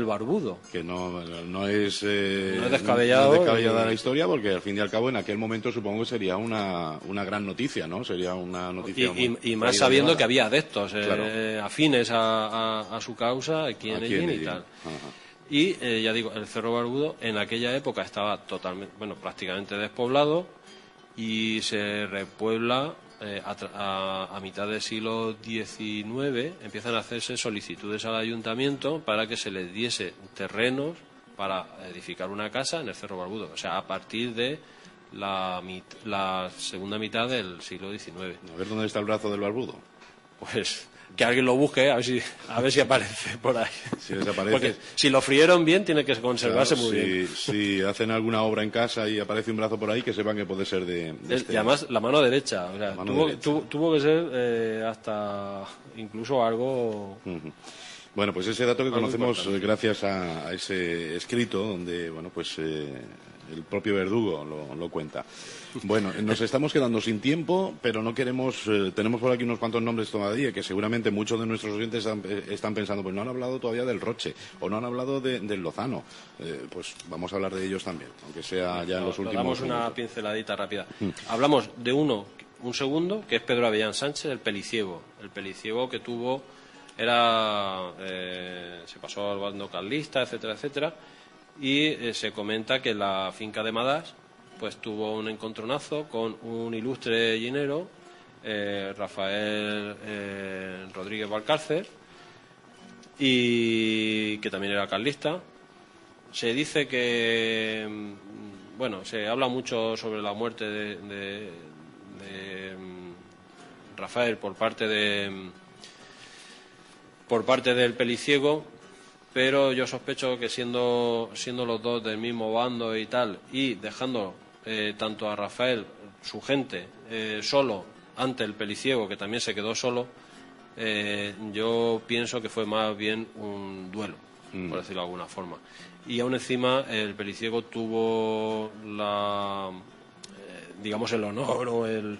barbudo. Que no es descabellado no es descabellada la historia, porque al fin y al cabo en aquel momento supongo que sería una gran noticia, ¿no? Sería una noticia Y más sabiendo que había adeptos Claro. afines a su causa aquí en Ellín y tal. Ajá. Y ya digo, el Cerro Barbudo en aquella época estaba totalmente, bueno, prácticamente despoblado y se repuebla a mitad del siglo XIX. Empiezan a hacerse solicitudes al ayuntamiento para que se les diese terrenos para edificar una casa en el Cerro Barbudo, o sea, a partir de la segunda mitad del siglo XIX. A ver dónde está el brazo del barbudo. Pues que alguien lo busque, a ver si aparece por ahí. Si desaparece. Porque si lo frieron bien, tiene que conservarse Claro, muy bien. Si hacen alguna obra en casa y aparece un brazo por ahí, que sepan que puede ser de este. Y además la mano derecha, o sea, mano derecha. tuvo que ser hasta incluso algo... Ujú. Bueno, pues ese dato que Algo conocemos importante. gracias a ese escrito donde, bueno, pues el propio Verdugo lo cuenta. Bueno, nos estamos quedando sin tiempo, pero no queremos... tenemos por aquí unos cuantos nombres todavía que seguramente muchos de nuestros oyentes están pensando, pues no han hablado todavía del Roche o no han hablado del Lozano. Pues vamos a hablar de ellos también, aunque sea ya en los últimos Damos una minutos. pinceladita rápida. Hablamos de un segundo, que es Pedro Avellán Sánchez, el peliciego. El peliciego que tuvo... se pasó al bando carlista, etcétera, etcétera, y se comenta que la finca de Madás pues tuvo un encontronazo con un ilustre llinero, Rafael Rodríguez Valcárcer, y que también era carlista. Se dice que, bueno, se habla mucho sobre la muerte de Rafael por parte del peliciego, pero yo sospecho que siendo los dos del mismo bando y tal, y dejando tanto a Rafael, su gente, solo ante el peliciego, que también se quedó solo, yo pienso que fue más bien un duelo. por decirlo de alguna forma. Y aún encima el peliciego tuvo digamos el honor o el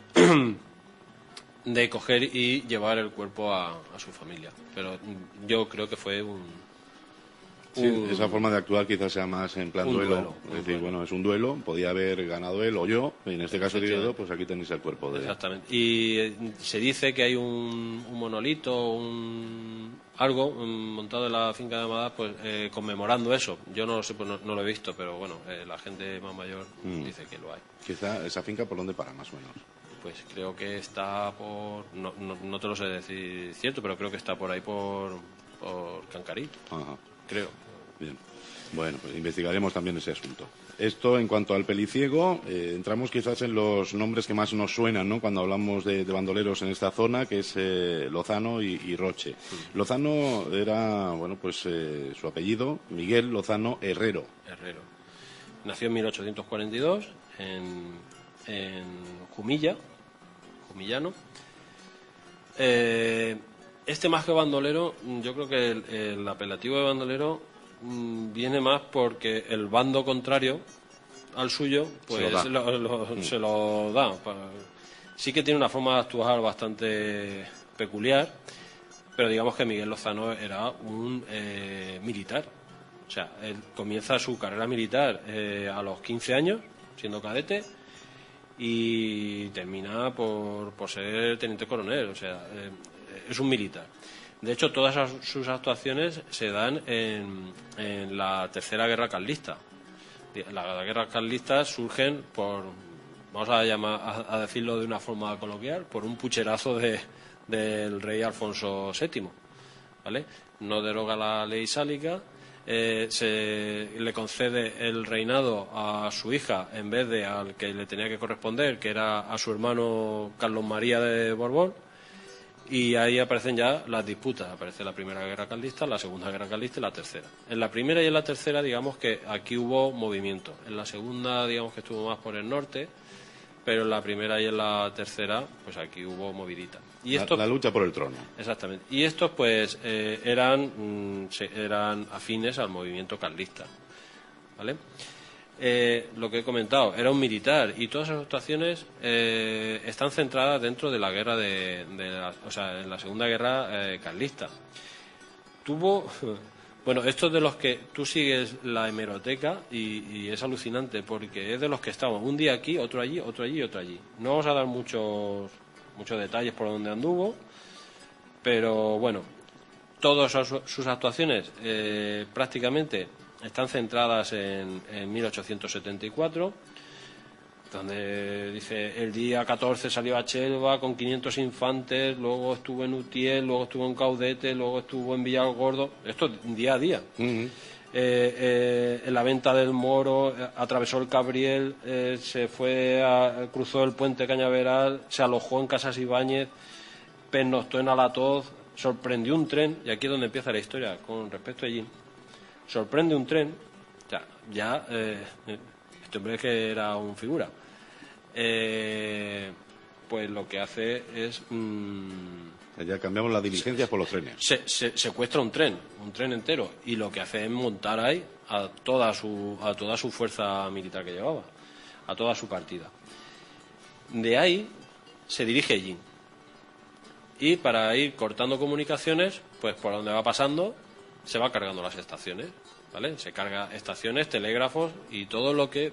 de coger y llevar el cuerpo a su familia. Pero yo creo que fue Sí, esa forma de actuar quizás sea más en plan duelo. Es decir, bueno, es un duelo, podía haber ganado él o yo, y en este caso digo yo, pues aquí tenéis el cuerpo de... Exactamente. Y se dice que hay un monolito, algo montado en la finca de Amadas, pues conmemorando eso. Yo no lo sé, pues no lo he visto, pero bueno, la gente más mayor dice que lo hay. Quizá esa finca por dónde para, más o menos. Pues creo que está por... No te lo sé decir cierto, pero creo que está por ahí por Cancarí. Ajá. Creo. Bien. Bueno, pues investigaremos también ese asunto. Esto en cuanto al peliciego, entramos quizás en los nombres que más nos suenan, ¿no?, cuando hablamos de bandoleros en esta zona, que es Lozano y Roche. Lozano era, bueno, pues su apellido, Miguel Lozano Herrero. Herrero. Nació en 1842 en Jumillano. Este más que bandolero, yo creo que el apelativo de bandolero viene más porque el bando contrario al suyo pues se lo da. Sí que tiene una forma de actuar bastante peculiar, pero digamos que Miguel Lozano era un militar. O sea, él comienza su carrera militar a los 15 años, siendo cadete, y termina por ser teniente coronel. O sea, es un militar. De hecho, todas sus actuaciones se dan en la Tercera Guerra Carlista. Las guerras carlistas surgen vamos a decirlo de una forma coloquial, por un pucherazo del rey Alfonso VII, ¿vale? No deroga la ley sálica, se le concede el reinado a su hija en vez de al que le tenía que corresponder, que era a su hermano Carlos María de Borbón. Y ahí aparecen ya las disputas. Aparece la Primera Guerra Carlista, la Segunda Guerra Carlista y la Tercera. En la primera y en la tercera, digamos que aquí hubo movimiento. En la segunda, digamos que estuvo más por el norte, pero en la primera y en la tercera, pues aquí hubo movidita. Y la lucha por el trono. Exactamente. Y estos, pues, eran afines al movimiento carlista, ¿vale? Lo que he comentado, era un militar y todas sus actuaciones están centradas dentro de la guerra en la Segunda Guerra Carlista. Bueno, esto es de los que tú sigues la hemeroteca y es alucinante porque es de los que estamos un día aquí, otro allí, otro allí y otro allí. No vamos a dar muchos detalles por donde anduvo, pero bueno, todas sus actuaciones prácticamente están centradas en 1874, donde dice el día 14 salió a Chelva con 500 infantes, luego estuvo en Utiel, luego estuvo en Caudete, luego estuvo en Villalgordo, esto día a día. En la venta del Moro, atravesó el Cabriel, cruzó el puente Cañaveral, se alojó en Casas Ibáñez, pernoctó en Alatoz, sorprendió un tren, y aquí es donde empieza la historia con respecto a allí. Sorprende un tren, este hombre que era un figura, pues lo que hace es... ya cambiamos las diligencias por los trenes. Secuestra un tren entero, y lo que hace es montar ahí a toda su fuerza militar que llevaba, a toda su partida. De ahí se dirige allí. Y para ir cortando comunicaciones, pues por donde va pasando, se va cargando las estaciones, ¿vale? Se carga estaciones, telégrafos y todo lo que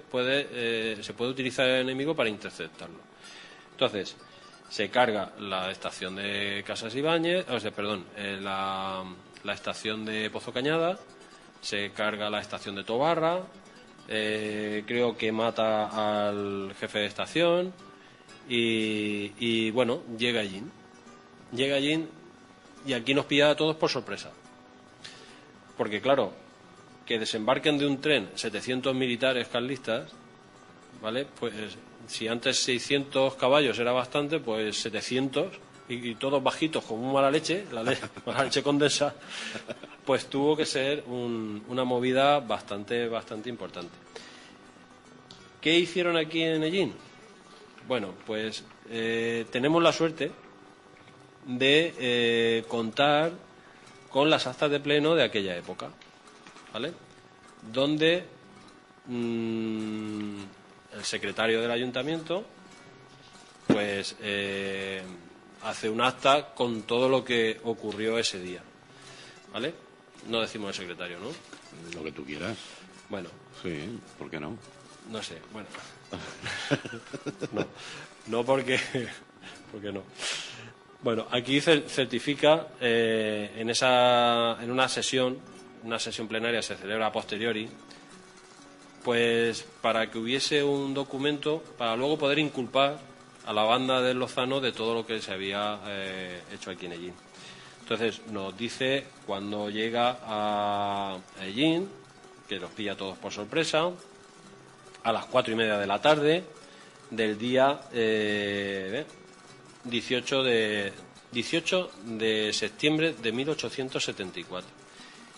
se puede utilizar el enemigo para interceptarlo. Entonces, se carga la estación de Casas Ibáñez, la estación de Pozo Cañada, se carga la estación de Tobarra, creo que mata al jefe de estación y bueno, llega allí y aquí nos pilla a todos por sorpresa. Porque claro, que desembarquen de un tren 700 militares carlistas, ¿vale? Pues si antes 600 caballos era bastante, pues 700 y todos bajitos como mala leche, mala leche condensa, pues tuvo que ser una movida bastante importante. ¿Qué hicieron aquí en Ellín? Bueno, pues tenemos la suerte de contar con las actas de pleno de aquella época. ¿vale? Donde el secretario del ayuntamiento pues hace un acta con todo lo que ocurrió ese día, ¿vale? No decimos el secretario, ¿no? Lo que tú quieras. Bueno. Sí, ¿por qué no? No sé, bueno. No porque no. Bueno, aquí certifica en una sesión plenaria se celebra a posteriori, pues para que hubiese un documento para luego poder inculpar a la banda del Lozano de todo lo que se había hecho aquí en Ellín. Entonces nos dice cuando llega a Ellín, que los pilla todos por sorpresa, a las 4:30 de la tarde del día 18 de septiembre de 1874.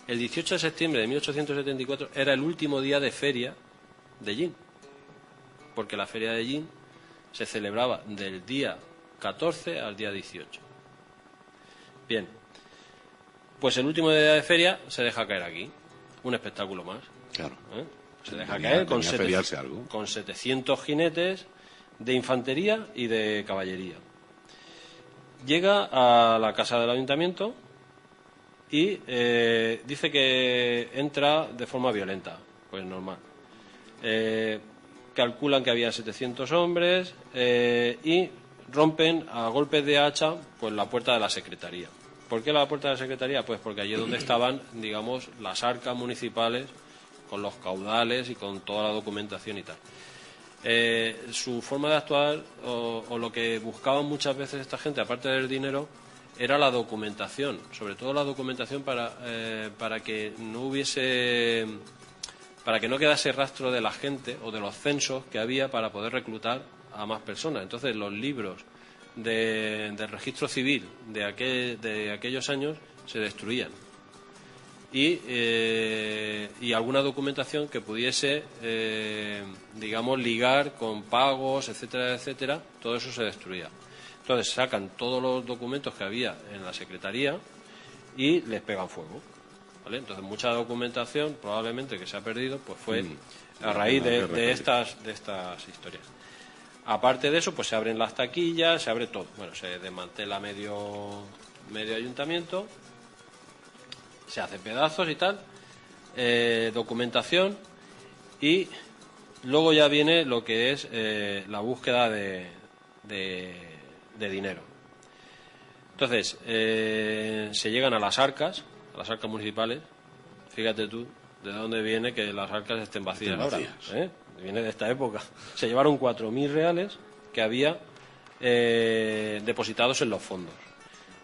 El 18 de septiembre de 1874 era el último día de feria de Ellín, porque la feria de Ellín se celebraba del día 14 al día 18. Bien, pues el último día de feria se deja caer aquí, un espectáculo más. Claro. Se deja caer con 700 jinetes de infantería y de caballería. Llega a la casa del ayuntamiento y dice que entra de forma violenta, pues normal. Calculan que había 700 hombres y rompen a golpes de hacha pues la puerta de la secretaría. ¿Por qué la puerta de la secretaría? Pues porque allí es donde estaban, digamos, las arcas municipales con los caudales y con toda la documentación y tal. Su forma de actuar o lo que buscaban muchas veces esta gente, aparte del dinero, era la documentación, sobre todo la documentación para que no quedase rastro de la gente o de los censos que había para poder reclutar a más personas. Entonces los libros del registro civil de aquellos años se destruían y alguna documentación que pudiese digamos ligar con pagos, etcétera, etcétera, todo eso se destruía. Entonces sacan todos los documentos que había en la secretaría y les pegan fuego, ¿vale? Entonces mucha documentación probablemente que se ha perdido pues fue a raíz de estas historias. Aparte de eso, pues se abren las taquillas, se abre todo. Bueno, se desmantela medio ayuntamiento, se hace pedazos y tal, documentación, y luego ya viene lo que es la búsqueda de dinero. Entonces, se llegan a las arcas municipales. Fíjate tú de dónde viene que las arcas estén vacías ahora. Viene de esta época. Se llevaron 4.000 reales que había depositados en los fondos,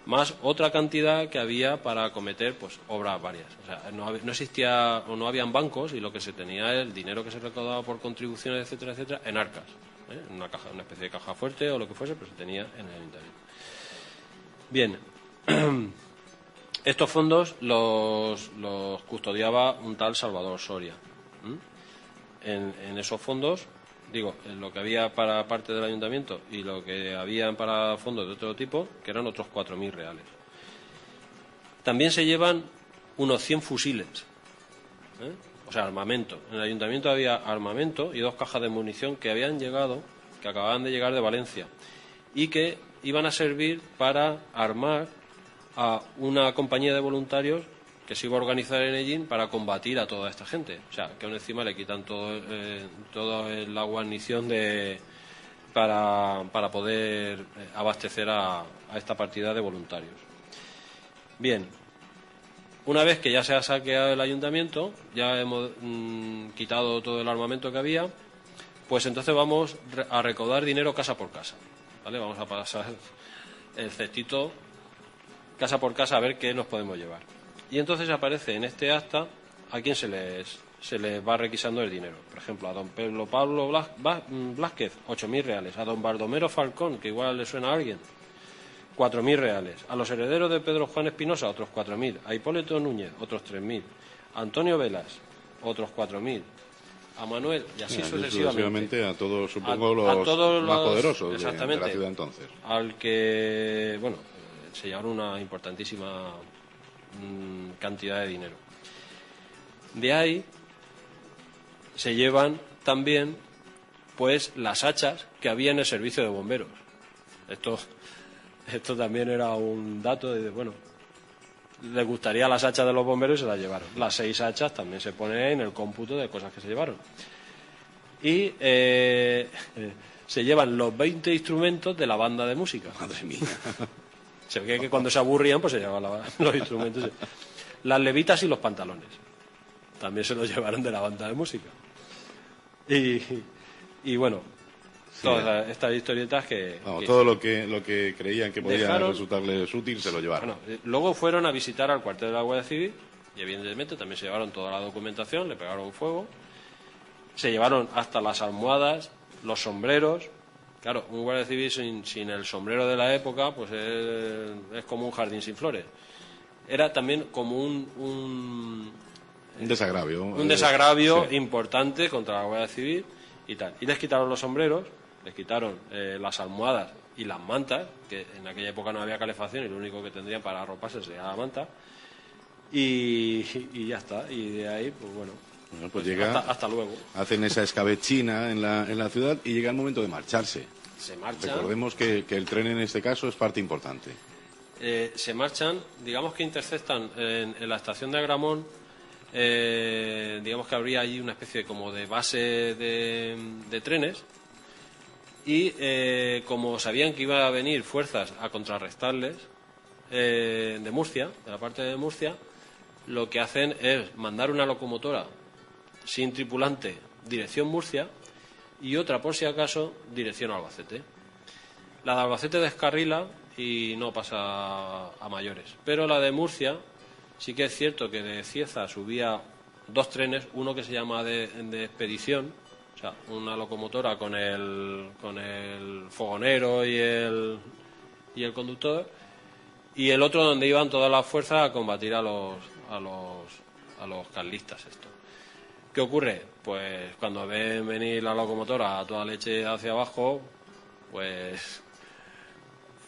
más otra cantidad que había para acometer pues obras varias. O sea, no existía o no habían bancos, y lo que se tenía el dinero que se recaudaba por contribuciones, etcétera, etcétera, en arcas, en una especie de caja fuerte o lo que fuese, pero se tenía en el ayuntamiento. Bien. Estos fondos los custodiaba un tal Salvador Soria. En esos fondos, digo, en lo que había para parte del ayuntamiento y lo que habían para fondos de otro tipo, que eran otros 4.000 reales. También se llevan unos 100 fusiles, o sea, armamento. En el ayuntamiento había armamento y 2 cajas de munición que acababan de llegar de Valencia y que iban a servir para armar a una compañía de voluntarios que se iba a organizar en Ellín para combatir a toda esta gente. O sea, que aún encima le quitan toda la guarnición para poder abastecer a esta partida de voluntarios. Bien, una vez que ya se ha saqueado el ayuntamiento, ya hemos quitado todo el armamento que había, pues entonces vamos a recaudar dinero casa por casa, ¿vale? Vamos a pasar el cestito casa por casa a ver qué nos podemos llevar. Y entonces aparece en este acta a quién se les va requisando el dinero. Por ejemplo, a don Pedro Pablo Blázquez, 8.000 reales. A don Baldomero Falcón, que igual le suena a alguien, 4.000 reales. A los herederos de Pedro Juan Espinosa, otros 4.000. A Hipólito Núñez, otros 3.000. A Antonio Velas, otros 4.000. A Manuel, y así sucesivamente. A todos, supongo, los más poderosos de la ciudad entonces. Al que, bueno, se llevaron una importantísima cantidad de dinero. De ahí se llevan también pues las hachas que había en el servicio de bomberos. Esto también era un dato de, bueno, les gustaría las hachas de los bomberos y se las llevaron. Las 6 hachas también se ponen en el cómputo de cosas que se llevaron. Y se llevan los 20 instrumentos de la banda de música. Madre mía. Se ve que cuando se aburrían pues se llevaban los instrumentos. Las levitas y los pantalones también se los llevaron de la banda de música. Y bueno, todas estas historietas que... Vamos, todo lo que creían que podía resultarles útil se lo llevaron. Bueno, luego fueron a visitar al cuartel de la Guardia Civil y evidentemente también se llevaron toda la documentación, le pegaron fuego, se llevaron hasta las almohadas, los sombreros. Claro, un guardia civil sin el sombrero de la época pues es como un jardín sin flores. Era también como un desagravio. Un desagravio sí, importante contra la Guardia Civil y tal. Y les quitaron los sombreros, les quitaron las almohadas y las mantas, que en aquella época no había calefacción y lo único que tendrían para arroparse sería la manta. Y ya está. Y de ahí, pues bueno, pues llega, hasta luego. Hacen esa escabechina en la ciudad y llega el momento de marcharse. Se marchan. Recordemos que el tren en este caso es parte importante. Se marchan, digamos que interceptan en la estación de Agramón. Digamos que habría allí una especie como de base de trenes y como sabían que iba a venir fuerzas a contrarrestarles de Murcia, de la parte de Murcia, lo que hacen es mandar una locomotora sin tripulante dirección Murcia y otra por si acaso dirección Albacete. La de Albacete descarrila y no pasa a mayores, pero la de Murcia sí que es cierto que de Cieza subía 2 trenes, uno que se llama de expedición, o sea, una locomotora con el fogonero y el conductor, y el otro donde iban todas las fuerzas a combatir a los carlistas. ¿Qué ocurre? Pues cuando ven venir la locomotora a toda leche hacia abajo, pues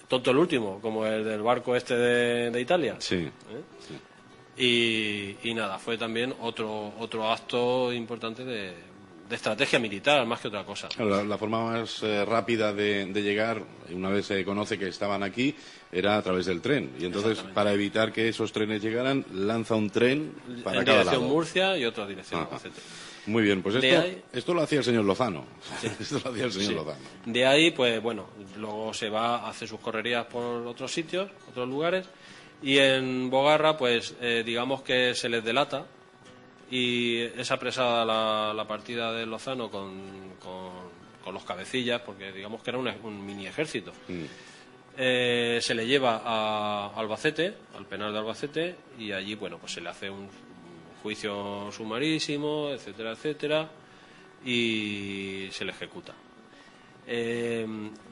tonto el último, como el del barco este de Italia. Sí. Sí. Y nada, fue también otro acto importante de estrategia militar, más que otra cosa. La forma más rápida de llegar, una vez se conoce que estaban aquí, era a través del tren. Y entonces, para evitar que esos trenes llegaran, lanza un tren para en cada dirección lado. Murcia y otro dirección Albacete. Muy bien, pues esto lo hacía el señor Lozano. Sí. Esto lo hacía el señor Lozano. De ahí, pues bueno, luego se va a hacer sus correrías por otros sitios, otros lugares, y en Bogarra, pues digamos que se les delata y es apresada la partida de Lozano con los cabecillas, porque digamos que era un mini ejército. Se le lleva a Albacete, al penal de Albacete, y allí, bueno, pues se le hace un juicio sumarísimo, etcétera, etcétera, y se le ejecuta.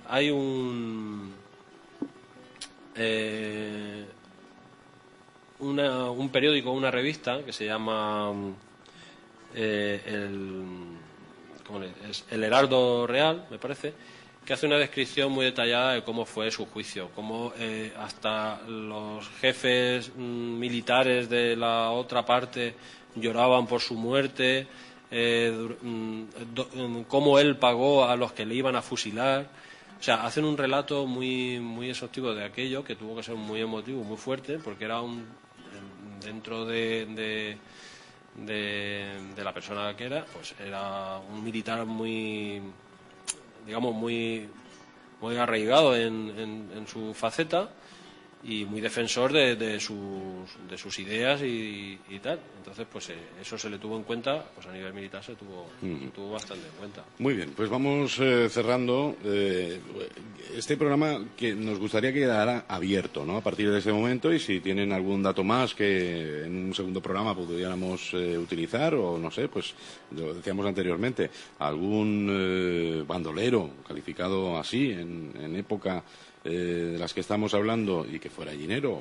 Hay un periódico, una revista que se llama El Heraldo Real, me parece, que hace una descripción muy detallada de cómo fue su juicio, cómo hasta los jefes militares de la otra parte lloraban por su muerte, cómo él pagó a los que le iban a fusilar. O sea, hacen un relato muy, muy exhaustivo de aquello, que tuvo que ser muy emotivo, muy fuerte, porque era dentro de la persona que era, pues era un militar muy, digamos, muy arraigado en su faceta y muy defensor de sus ideas y tal. Entonces, pues eso se le tuvo en cuenta, pues a nivel militar se tuvo bastante en cuenta. Muy bien, pues vamos cerrando este programa, que nos gustaría que quedara abierto, ¿no? A partir de ese momento, y si tienen algún dato más que en un segundo programa pudiéramos utilizar, o no sé, pues lo decíamos anteriormente, algún bandolero calificado así en época de las que estamos hablando y que fuera gallinero,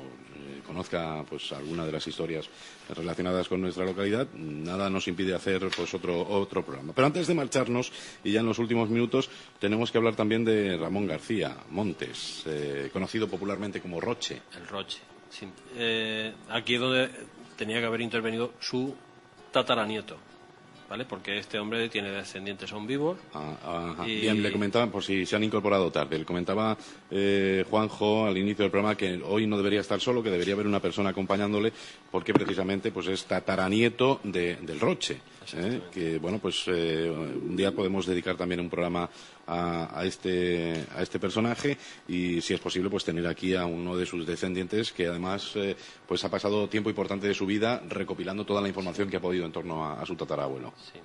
conozca pues alguna de las historias relacionadas con nuestra localidad, nada nos impide hacer pues otro programa. Pero antes de marcharnos, y ya en los últimos minutos, tenemos que hablar también de Ramón García Montes, conocido popularmente como Roche. El Roche, sí. Aquí es donde tenía que haber intervenido su tataranieto, ¿vale? Porque este hombre tiene descendientes aún vivos. Bien, le comentaba, por si se han incorporado tarde, le comentaba Juanjo al inicio del programa que hoy no debería estar solo, que debería haber una persona acompañándole, porque precisamente pues es tataranieto del Roche, que bueno, pues un día podemos dedicar también un programa a este personaje, y si es posible pues tener aquí a uno de sus descendientes que además pues ha pasado tiempo importante de su vida recopilando toda la información que ha podido en torno a su tatarabuelo. Sí.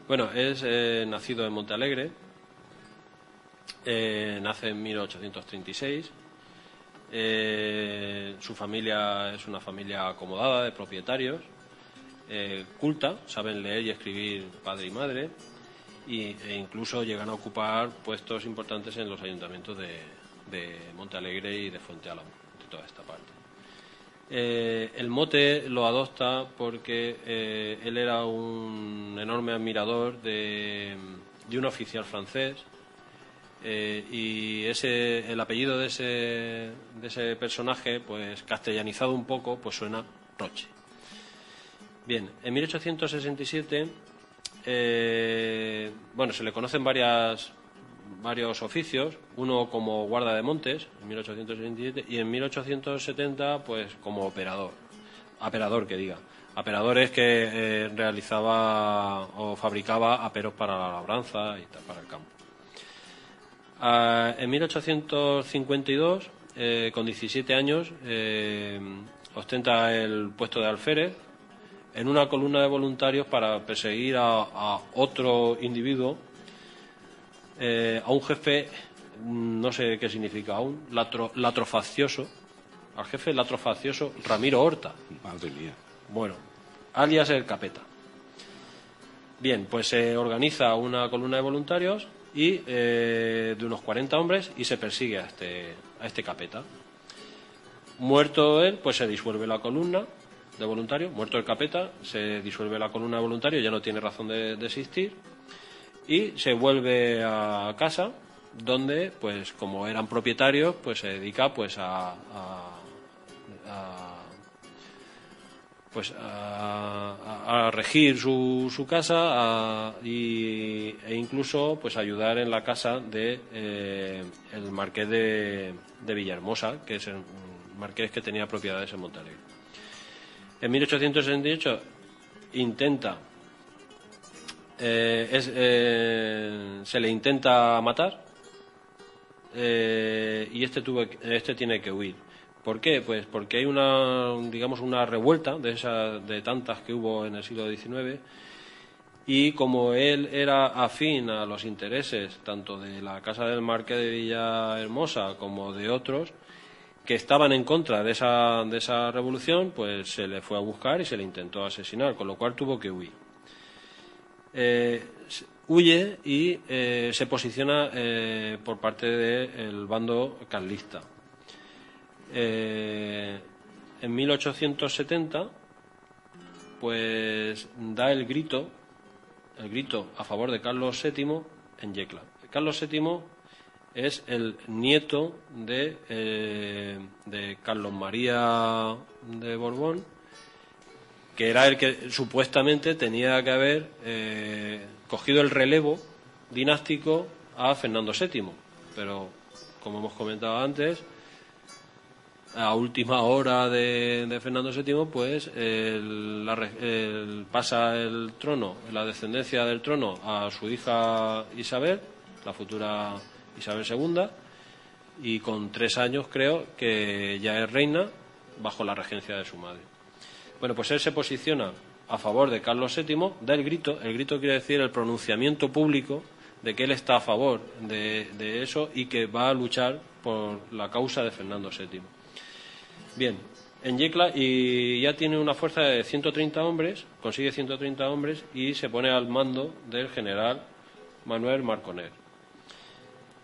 Bueno, es nacido en Montealegre, nace en 1836. Su familia es una familia acomodada de propietarios, culta, saben leer y escribir padre y madre, e incluso llegan a ocupar puestos importantes en los ayuntamientos de Montealegre y de Fuente Álamo, de toda esta parte. El mote lo adopta porque él era un enorme admirador de un oficial francés, y el apellido de ese personaje, pues castellanizado un poco, pues suena Roche. Bien, en 1867 bueno, se le conocen varios oficios, uno como guarda de montes en 1867 y en 1870 pues como aperador es que realizaba o fabricaba aperos para la labranza y tal, para el campo. En 1852, con 17 años, ostenta el puesto de alférez en una columna de voluntarios para perseguir a otro individuo, a un jefe, no sé qué significa aún, latrofaccioso, al jefe latrofaccioso Ramiro Horta. Madre mía. Bueno, alias el Capeta. Bien, pues se organiza una columna de voluntarios y de unos 40 hombres y se persigue a este Capeta. Muerto él, pues se disuelve la columna de voluntarios. Muerto el Capeta, se disuelve la columna de voluntarios, ya no tiene razón de existir, y se vuelve a casa, donde, pues como eran propietarios, pues se dedica pues a regir su casa e incluso pues ayudar en la casa de el marqués de Villahermosa, que es el marqués que tenía propiedades en Montealegre. En 1868 intenta se le intenta matar, y este tiene que huir. ¿Por qué? Pues porque hay una revuelta de tantas que hubo en el siglo XIX, y como él era afín a los intereses tanto de la casa del marqués de Villahermosa como de otros que estaban en contra de esa revolución, pues se le fue a buscar y se le intentó asesinar, con lo cual tuvo que huir. Huye y se posiciona por parte del bando carlista. En 1870 pues da el grito a favor de Carlos VII en Yecla. Carlos VII es el nieto de Carlos María de Borbón, que era el que supuestamente tenía que haber cogido el relevo dinástico a Fernando VII, pero como hemos comentado antes, a última hora de Fernando VII, pues pasa el trono, la descendencia del trono, a su hija Isabel, la futura Isabel II, y con 3 años creo que ya es reina bajo la regencia de su madre. Bueno, pues él se posiciona a favor de Carlos VII, da el grito quiere decir el pronunciamiento público de que él está a favor de eso y que va a luchar por la causa de Fernando VII. Bien, en Yecla y ya tiene una fuerza de 130 hombres, consigue 130 hombres y se pone al mando del general Manuel Marconer.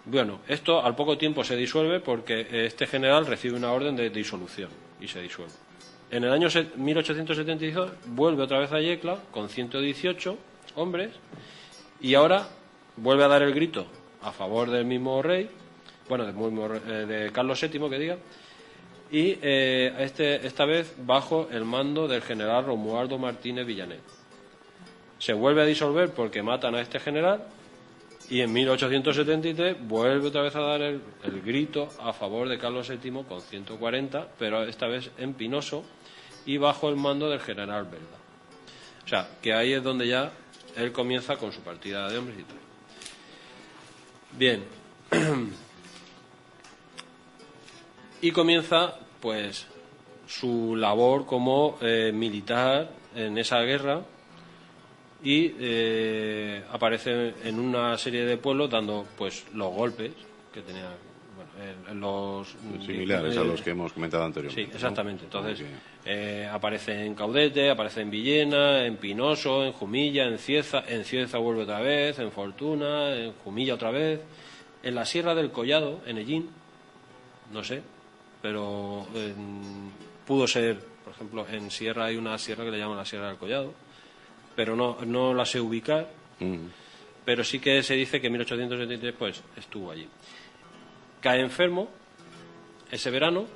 Bueno, esto al poco tiempo se disuelve porque este general recibe una orden de disolución y se disuelve. En el año 1872 vuelve otra vez a Yecla con 118 hombres y ahora vuelve a dar el grito a favor del mismo rey, bueno, de Carlos VII, que diga, y esta vez bajo el mando del general Romualdo Martínez Villanet. Se vuelve a disolver porque matan a este general y en 1873 vuelve otra vez a dar el grito a favor de Carlos VII con 140, pero esta vez en Pinoso y bajo el mando del general Belda. O sea, que ahí es donde ya él comienza con su partida de hombres y tal. Bien. Y comienza, pues, su labor como militar en esa guerra y aparece en una serie de pueblos dando, pues, los golpes que tenía, bueno, similares a los que hemos comentado anteriormente. Sí, exactamente. ¿No? Entonces, aparece en Caudete, aparece en Villena, en Pinoso, en Jumilla, en Cieza vuelve otra vez, en Fortuna, en Jumilla otra vez, en la Sierra del Collado, en Ellín, no sé, pero pudo ser, por ejemplo, en Sierra hay una sierra que le llaman la Sierra del Collado, pero no la sé ubicar, pero sí que se dice que en 1873 pues estuvo allí. Cae enfermo ese verano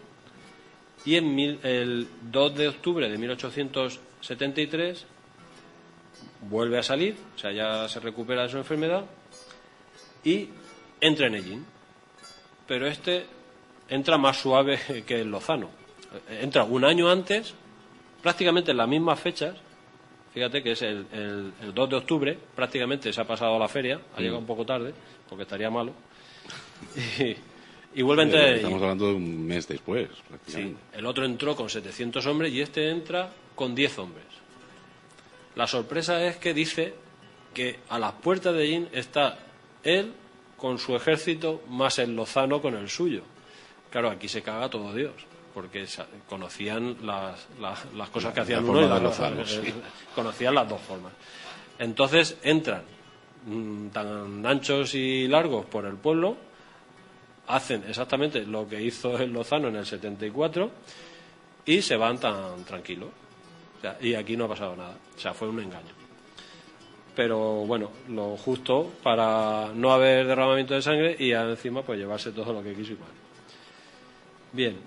y el 2 de octubre de 1873 vuelve a salir, o sea, ya se recupera de su enfermedad y entra en Ellín, pero entra más suave que el Lozano. Entra un año antes, prácticamente en las mismas fechas. Fíjate que es el 2 de octubre, prácticamente se ha pasado la feria, ha llegado un poco tarde, porque estaría malo. Y vuelve a entrar. Estamos hablando de un mes después, prácticamente. Sí, el otro entró con 700 hombres y este entra con 10 hombres. La sorpresa es que dice que a las puertas de Ellín está él con su ejército más el Lozano con el suyo. Claro, aquí se caga todo Dios, porque conocían las cosas que hacían uno y conocían las dos formas. Entonces entran tan anchos y largos por el pueblo, hacen exactamente lo que hizo el Lozano en el 74 y se van tan tranquilos. O sea, y aquí no ha pasado nada. O sea, fue un engaño. Pero bueno, lo justo para no haber derramamiento de sangre y encima pues llevarse todo lo que quiso y mal. Bien.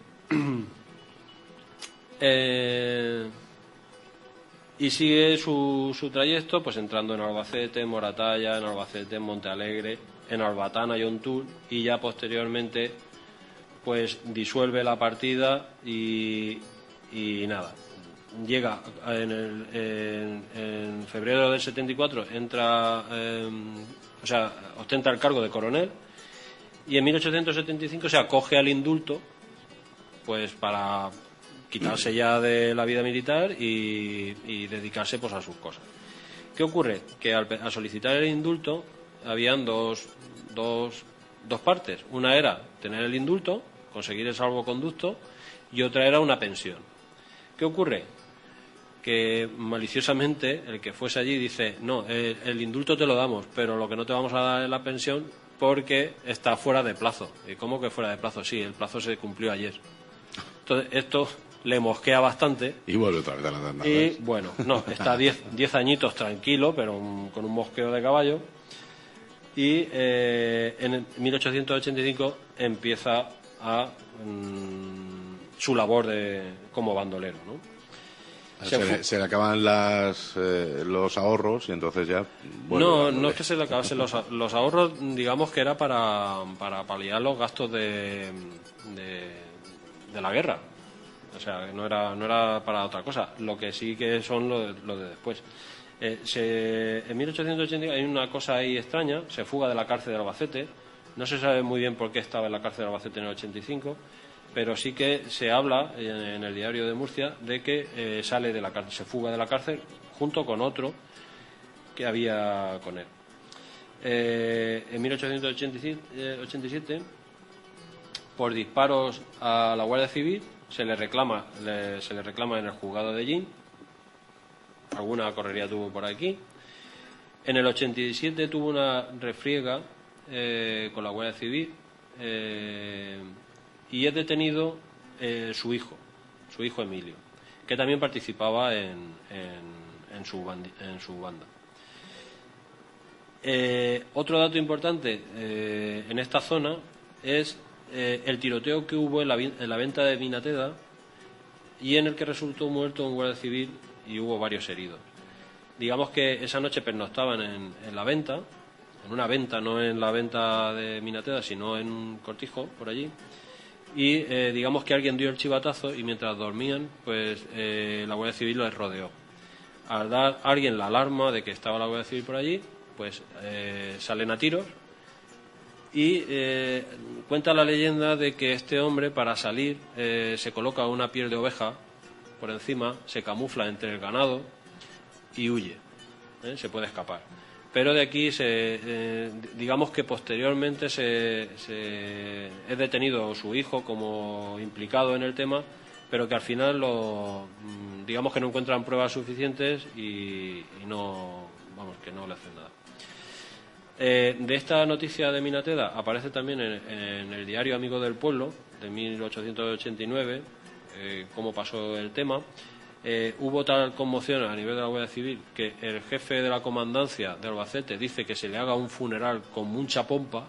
Y sigue su trayecto pues entrando en Albacete, en Moratalla, en Albacete, en Montealegre, en Albatana y Ontul, y ya posteriormente pues disuelve la partida y nada. Llega en febrero del 74, entra, ostenta el cargo de coronel, y en 1875 se acoge al indulto pues para quitarse ya de la vida militar y dedicarse pues a sus cosas. ¿Qué ocurre? Que al solicitar el indulto habían dos partes. Una era tener el indulto, conseguir el salvoconducto, y otra era una pensión. ¿Qué ocurre? Que maliciosamente el que fuese allí dice, no, el indulto te lo damos, pero lo que no te vamos a dar es la pensión porque está fuera de plazo. ¿Y cómo que fuera de plazo? Sí, el plazo se cumplió ayer. Entonces esto le mosquea bastante. Y vuelve otra vez a las andadas. Y bueno, no, está 10 añitos tranquilo, pero con un mosqueo de caballo. Y en 1885 empieza su labor como bandolero, ¿no? Se le acaban los ahorros y entonces ya... No es que se le acabasen los ahorros, digamos que era para paliar los gastos de la guerra. O sea, no era para otra cosa. Lo que sí que son lo de después. En 1880 hay una cosa ahí extraña, se fuga de la cárcel de Albacete. No se sabe muy bien por qué estaba en la cárcel de Albacete en el 85, pero sí que se habla en el diario de Murcia de que sale de la cárcel, se fuga de la cárcel junto con otro que había con él. En 1887, por disparos a la Guardia Civil, se le reclama en el juzgado de Ellín. Alguna correría tuvo por aquí. En el 87 tuvo una refriega con la Guardia Civil y es detenido su hijo Emilio, que también participaba en su banda. Otro dato importante en esta zona es el tiroteo que hubo en la venta de Minateda, y en el que resultó muerto un guardia civil y hubo varios heridos. Digamos que esa noche pernoctaban en la venta, en una venta, no en la venta de Minateda, sino en un cortijo por allí, y digamos que alguien dio el chivatazo y mientras dormían, pues la Guardia Civil los rodeó. Al dar a alguien la alarma de que estaba la Guardia Civil por allí, pues salen a tiros y cuenta la leyenda de que este hombre, para salir, se coloca una piel de oveja por encima, se camufla entre el ganado y huye, se puede escapar. Pero de aquí, digamos que posteriormente es detenido su hijo como implicado en el tema, pero que al final digamos que no encuentran pruebas suficientes y no, vamos, que no le hacen nada. De esta noticia de Minateda aparece también en el diario Amigo del Pueblo de 1889, cómo pasó el tema. Hubo tal conmoción a nivel de la Guardia Civil que el jefe de la comandancia de Albacete dice que se le haga un funeral con mucha pompa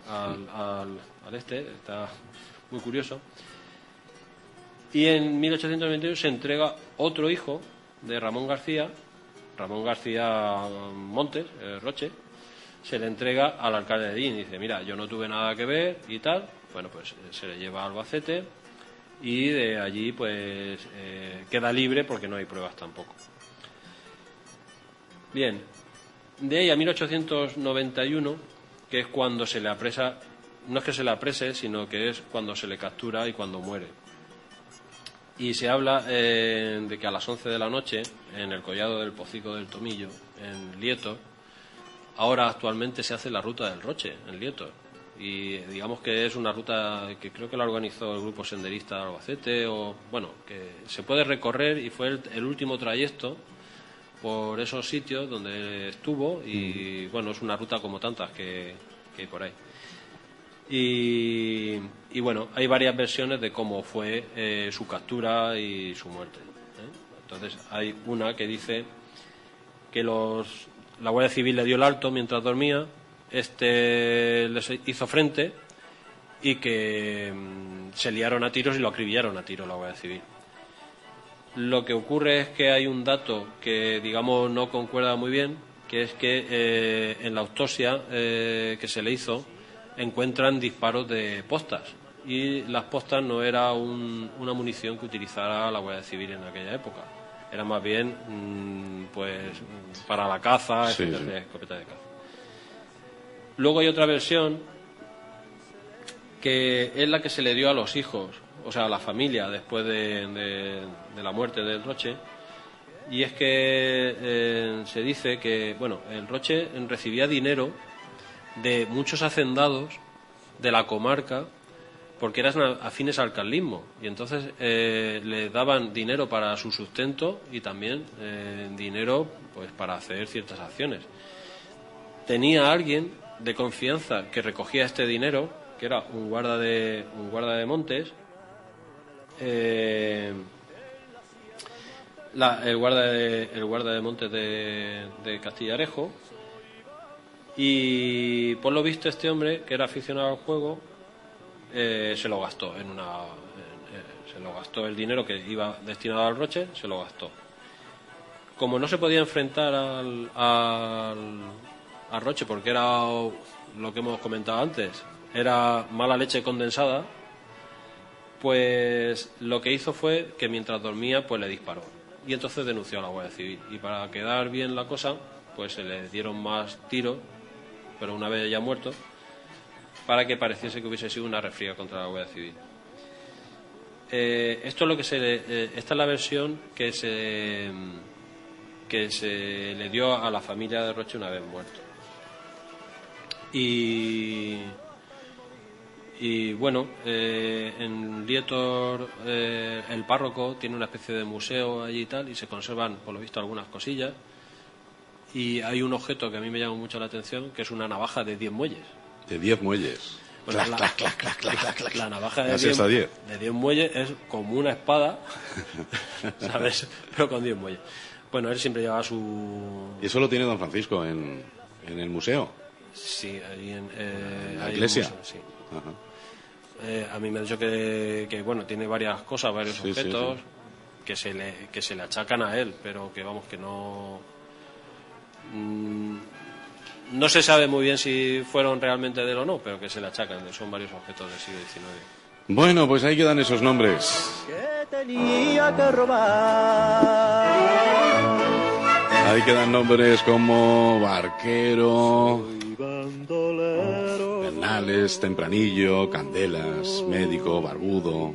al está muy curioso. Y en 1891 se entrega otro hijo de Ramón García Montes, Roche, se le entrega al alcalde de Dín. Dice, mira, yo no tuve nada que ver y tal. Bueno, pues se le lleva a Albacete y de allí pues queda libre porque no hay pruebas tampoco. Bien, de ahí a 1891, que es cuando se le apresa, no es que se le aprese, sino que es cuando se le captura y cuando muere. Y se habla de que a las 11 de la noche, en el collado del Pocico del Tomillo, en Lieto, ahora actualmente se hace la ruta del Roche, en Lieto. Y digamos que es una ruta que creo que la organizó el grupo senderista de Albacete, o bueno, que se puede recorrer y fue el último trayecto por esos sitios donde estuvo y bueno, es una ruta como tantas que hay por ahí. Y bueno, hay varias versiones de cómo fue su captura y su muerte. Entonces hay una que dice que la Guardia Civil le dio el alto mientras dormía, les hizo frente y que se liaron a tiros y lo acribillaron a tiros la Guardia Civil. Lo que ocurre es que hay un dato que, digamos, no concuerda muy bien, que es que en la autopsia que se le hizo encuentran disparos de postas y las postas no era una munición que utilizara la Guardia Civil en aquella época, era más bien pues para la caza, sí. Escopeta de caza. Luego hay otra versión que es la que se le dio a los hijos, o sea, a la familia después de la muerte del Roche, y es que se dice que, bueno, el Roche recibía dinero de muchos hacendados de la comarca porque eran afines al carlismo y entonces le daban dinero para su sustento y también dinero pues para hacer ciertas acciones. Tenía alguien de confianza que recogía este dinero, que era un guarda de montes, el guarda de montes de Castillarejo, y por lo visto este hombre, que era aficionado al juego, se lo gastó el dinero que iba destinado al Roche, se lo gastó. Como no se podía enfrentar al Roche porque era lo que hemos comentado antes, era mala leche condensada, pues lo que hizo fue que mientras dormía pues le disparó y entonces denunció a la Guardia Civil y para quedar bien la cosa pues se le dieron más tiros, pero una vez ya muerto, para que pareciese que hubiese sido una refriega contra la Guardia Civil. Esto es lo que esta es la versión que se le dio a la familia de Roche una vez muerto. Y bueno, en Lietor el párroco tiene una especie de museo allí y tal, y se conservan por lo visto algunas cosillas, y hay un objeto que a mí me llama mucho la atención, que es una navaja de 10 muelles. De 10 muelles. Bueno, clac. La navaja de 10 muelles es como una espada, ¿sabes? Pero con 10 muelles. Bueno, él siempre llevaba su... ¿Y eso lo tiene don Francisco en el museo? Sí, ahí en la iglesia. museo, sí. Ajá. a mí me ha dicho que bueno, tiene varias cosas, varios objetos sí. que se le achacan a él, pero que vamos, que no... no se sabe muy bien si fueron realmente de él o no, pero que se le achacan, son varios objetos del siglo XIX. Bueno, pues ahí quedan esos nombres. Tenía que robar. Ahí quedan nombres como Barquero, Bernales, Tempranillo, Candelas, Médico, Barbudo,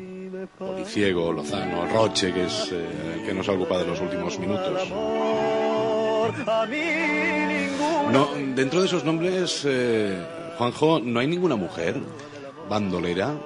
Policiego, Lozano, Roche, que es el que nos ha ocupado en los últimos minutos. No, dentro de esos nombres, Juanjo, ¿no hay ninguna mujer bandolera?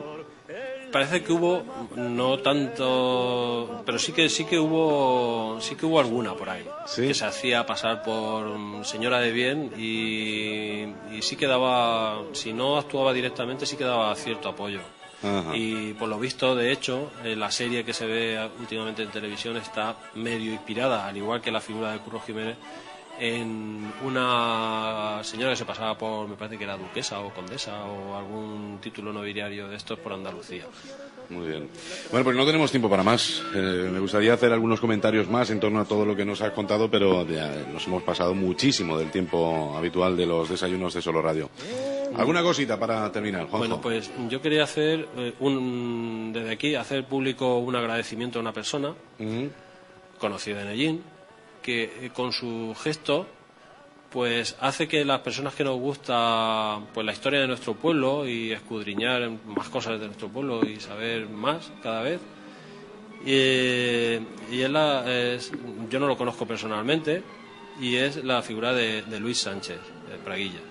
Parece que hubo, no tanto, pero sí que hubo alguna por ahí, ¿sí? Que se hacía pasar por señora de bien y sí que daba, si no actuaba directamente, sí que daba cierto apoyo. Ajá. Y por lo visto, de hecho, la serie que se ve últimamente en televisión está medio inspirada, al igual que la figura de Curro Jiménez, en una señora que se pasaba por, me parece que era duquesa o condesa o algún título nobiliario de estos por Andalucía. Muy bien. Bueno, pues no tenemos tiempo para más. Me gustaría hacer algunos comentarios más en torno a todo lo que nos has contado, pero ya nos hemos pasado muchísimo del tiempo habitual de los desayunos de Solo Radio. ¿Alguna cosita para terminar, Juanjo? Bueno, pues yo quería hacer desde aquí hacer público un agradecimiento a una persona conocida en Ellín, que con su gesto pues hace que las personas que nos gusta pues la historia de nuestro pueblo y escudriñar más cosas de nuestro pueblo y saber más cada vez, y él yo no lo conozco personalmente, y es la figura de Luis Sánchez de Praguilla.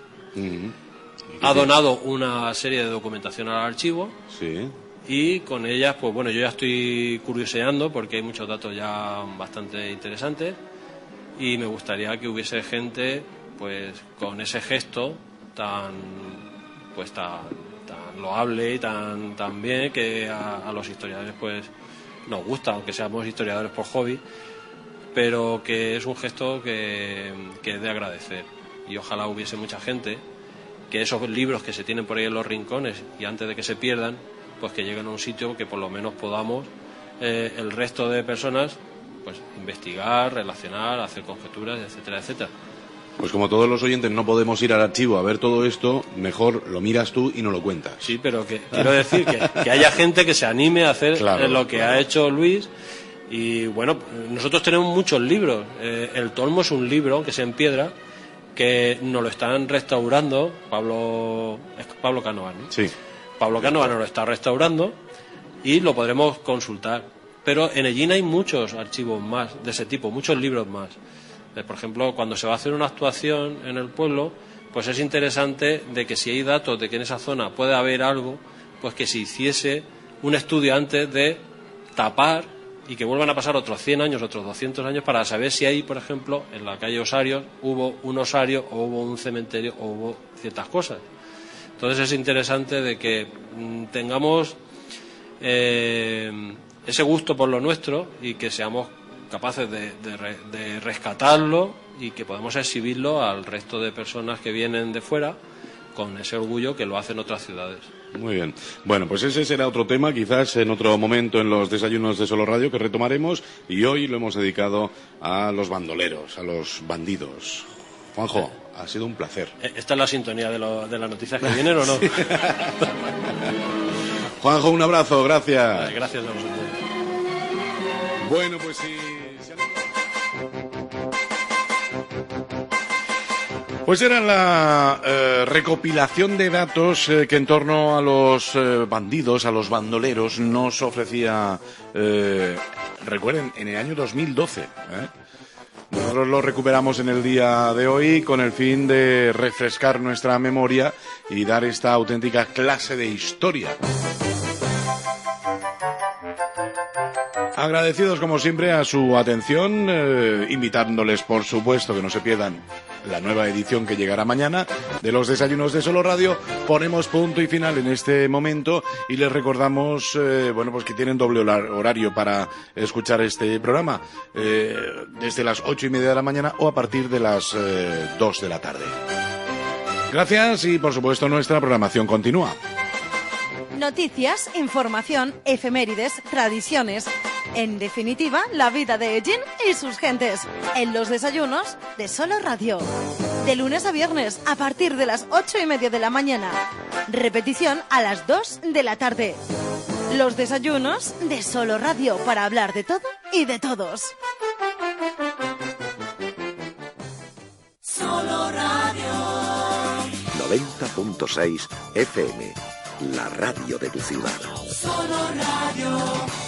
Ha donado una serie de documentación al archivo. Sí. Y con ellas, pues bueno, yo ya estoy curioseando porque hay muchos datos ya bastante interesantes y me gustaría que hubiese gente, pues con ese gesto tan loable y tan bien, que a los historiadores pues nos gusta, aunque seamos historiadores por hobby, pero que es un gesto que es de agradecer. Y ojalá hubiese mucha gente que esos libros que se tienen por ahí en los rincones, y antes de que se pierdan, pues que lleguen a un sitio que por lo menos podamos el resto de personas pues investigar, relacionar, hacer conjeturas, etcétera, etcétera. Pues como todos los oyentes no podemos ir al archivo a ver todo esto, mejor lo miras tú y no lo cuentas. Sí, pero quiero decir que haya gente que se anime a hacer lo que ha hecho Luis. Y bueno, nosotros tenemos muchos libros. El Tolmo es un libro que es en piedra, que nos lo están restaurando Pablo Cánovas, ¿no? Sí. Pablo Cánovas nos lo está restaurando y lo podremos consultar. Pero en Ellín hay muchos archivos más de ese tipo, muchos libros más. Por ejemplo, cuando se va a hacer una actuación en el pueblo, pues es interesante de que si hay datos de que en esa zona puede haber algo, pues que se hiciese un estudio antes de tapar y que vuelvan a pasar otros 100 años, otros 200 años, para saber si ahí, por ejemplo, en la calle Osarios hubo un osario o hubo un cementerio o hubo ciertas cosas. Entonces es interesante de que tengamos ese gusto por lo nuestro y que seamos capaces de rescatarlo y que podamos exhibirlo al resto de personas que vienen de fuera con ese orgullo que lo hacen otras ciudades. Muy bien. Bueno, pues ese será otro tema, quizás en otro momento en los desayunos de Solo Radio, que retomaremos, y hoy lo hemos dedicado a los bandoleros, a los bandidos. Juanjo, ha sido un placer. ¿Esta es la sintonía de las noticias que vienen o no? Juanjo, un abrazo, gracias. Vale, gracias a vosotros. Bueno, pues sí. Pues era la recopilación de datos que en torno a los bandidos, a los bandoleros, nos ofrecía, recuerden, en el año 2012. Nosotros lo recuperamos en el día de hoy con el fin de refrescar nuestra memoria y dar esta auténtica clase de historia. Agradecidos como siempre a su atención, invitándoles por supuesto que no se pierdan la nueva edición que llegará mañana de los desayunos de Solo Radio. Ponemos punto y final en este momento y les recordamos pues que tienen doble horario para escuchar este programa desde las 8:30 de la mañana o a partir de las 2 de la tarde. Gracias y por supuesto nuestra programación continúa. Noticias, información, efemérides, tradiciones. En definitiva, la vida de Ellín y sus gentes. En los desayunos de Solo Radio. De lunes a viernes, a partir de las 8:30 de la mañana. Repetición a las 2 de la tarde. Los desayunos de Solo Radio, para hablar de todo y de todos. Solo Radio. 90.6 FM, la radio de tu ciudad. Solo Radio.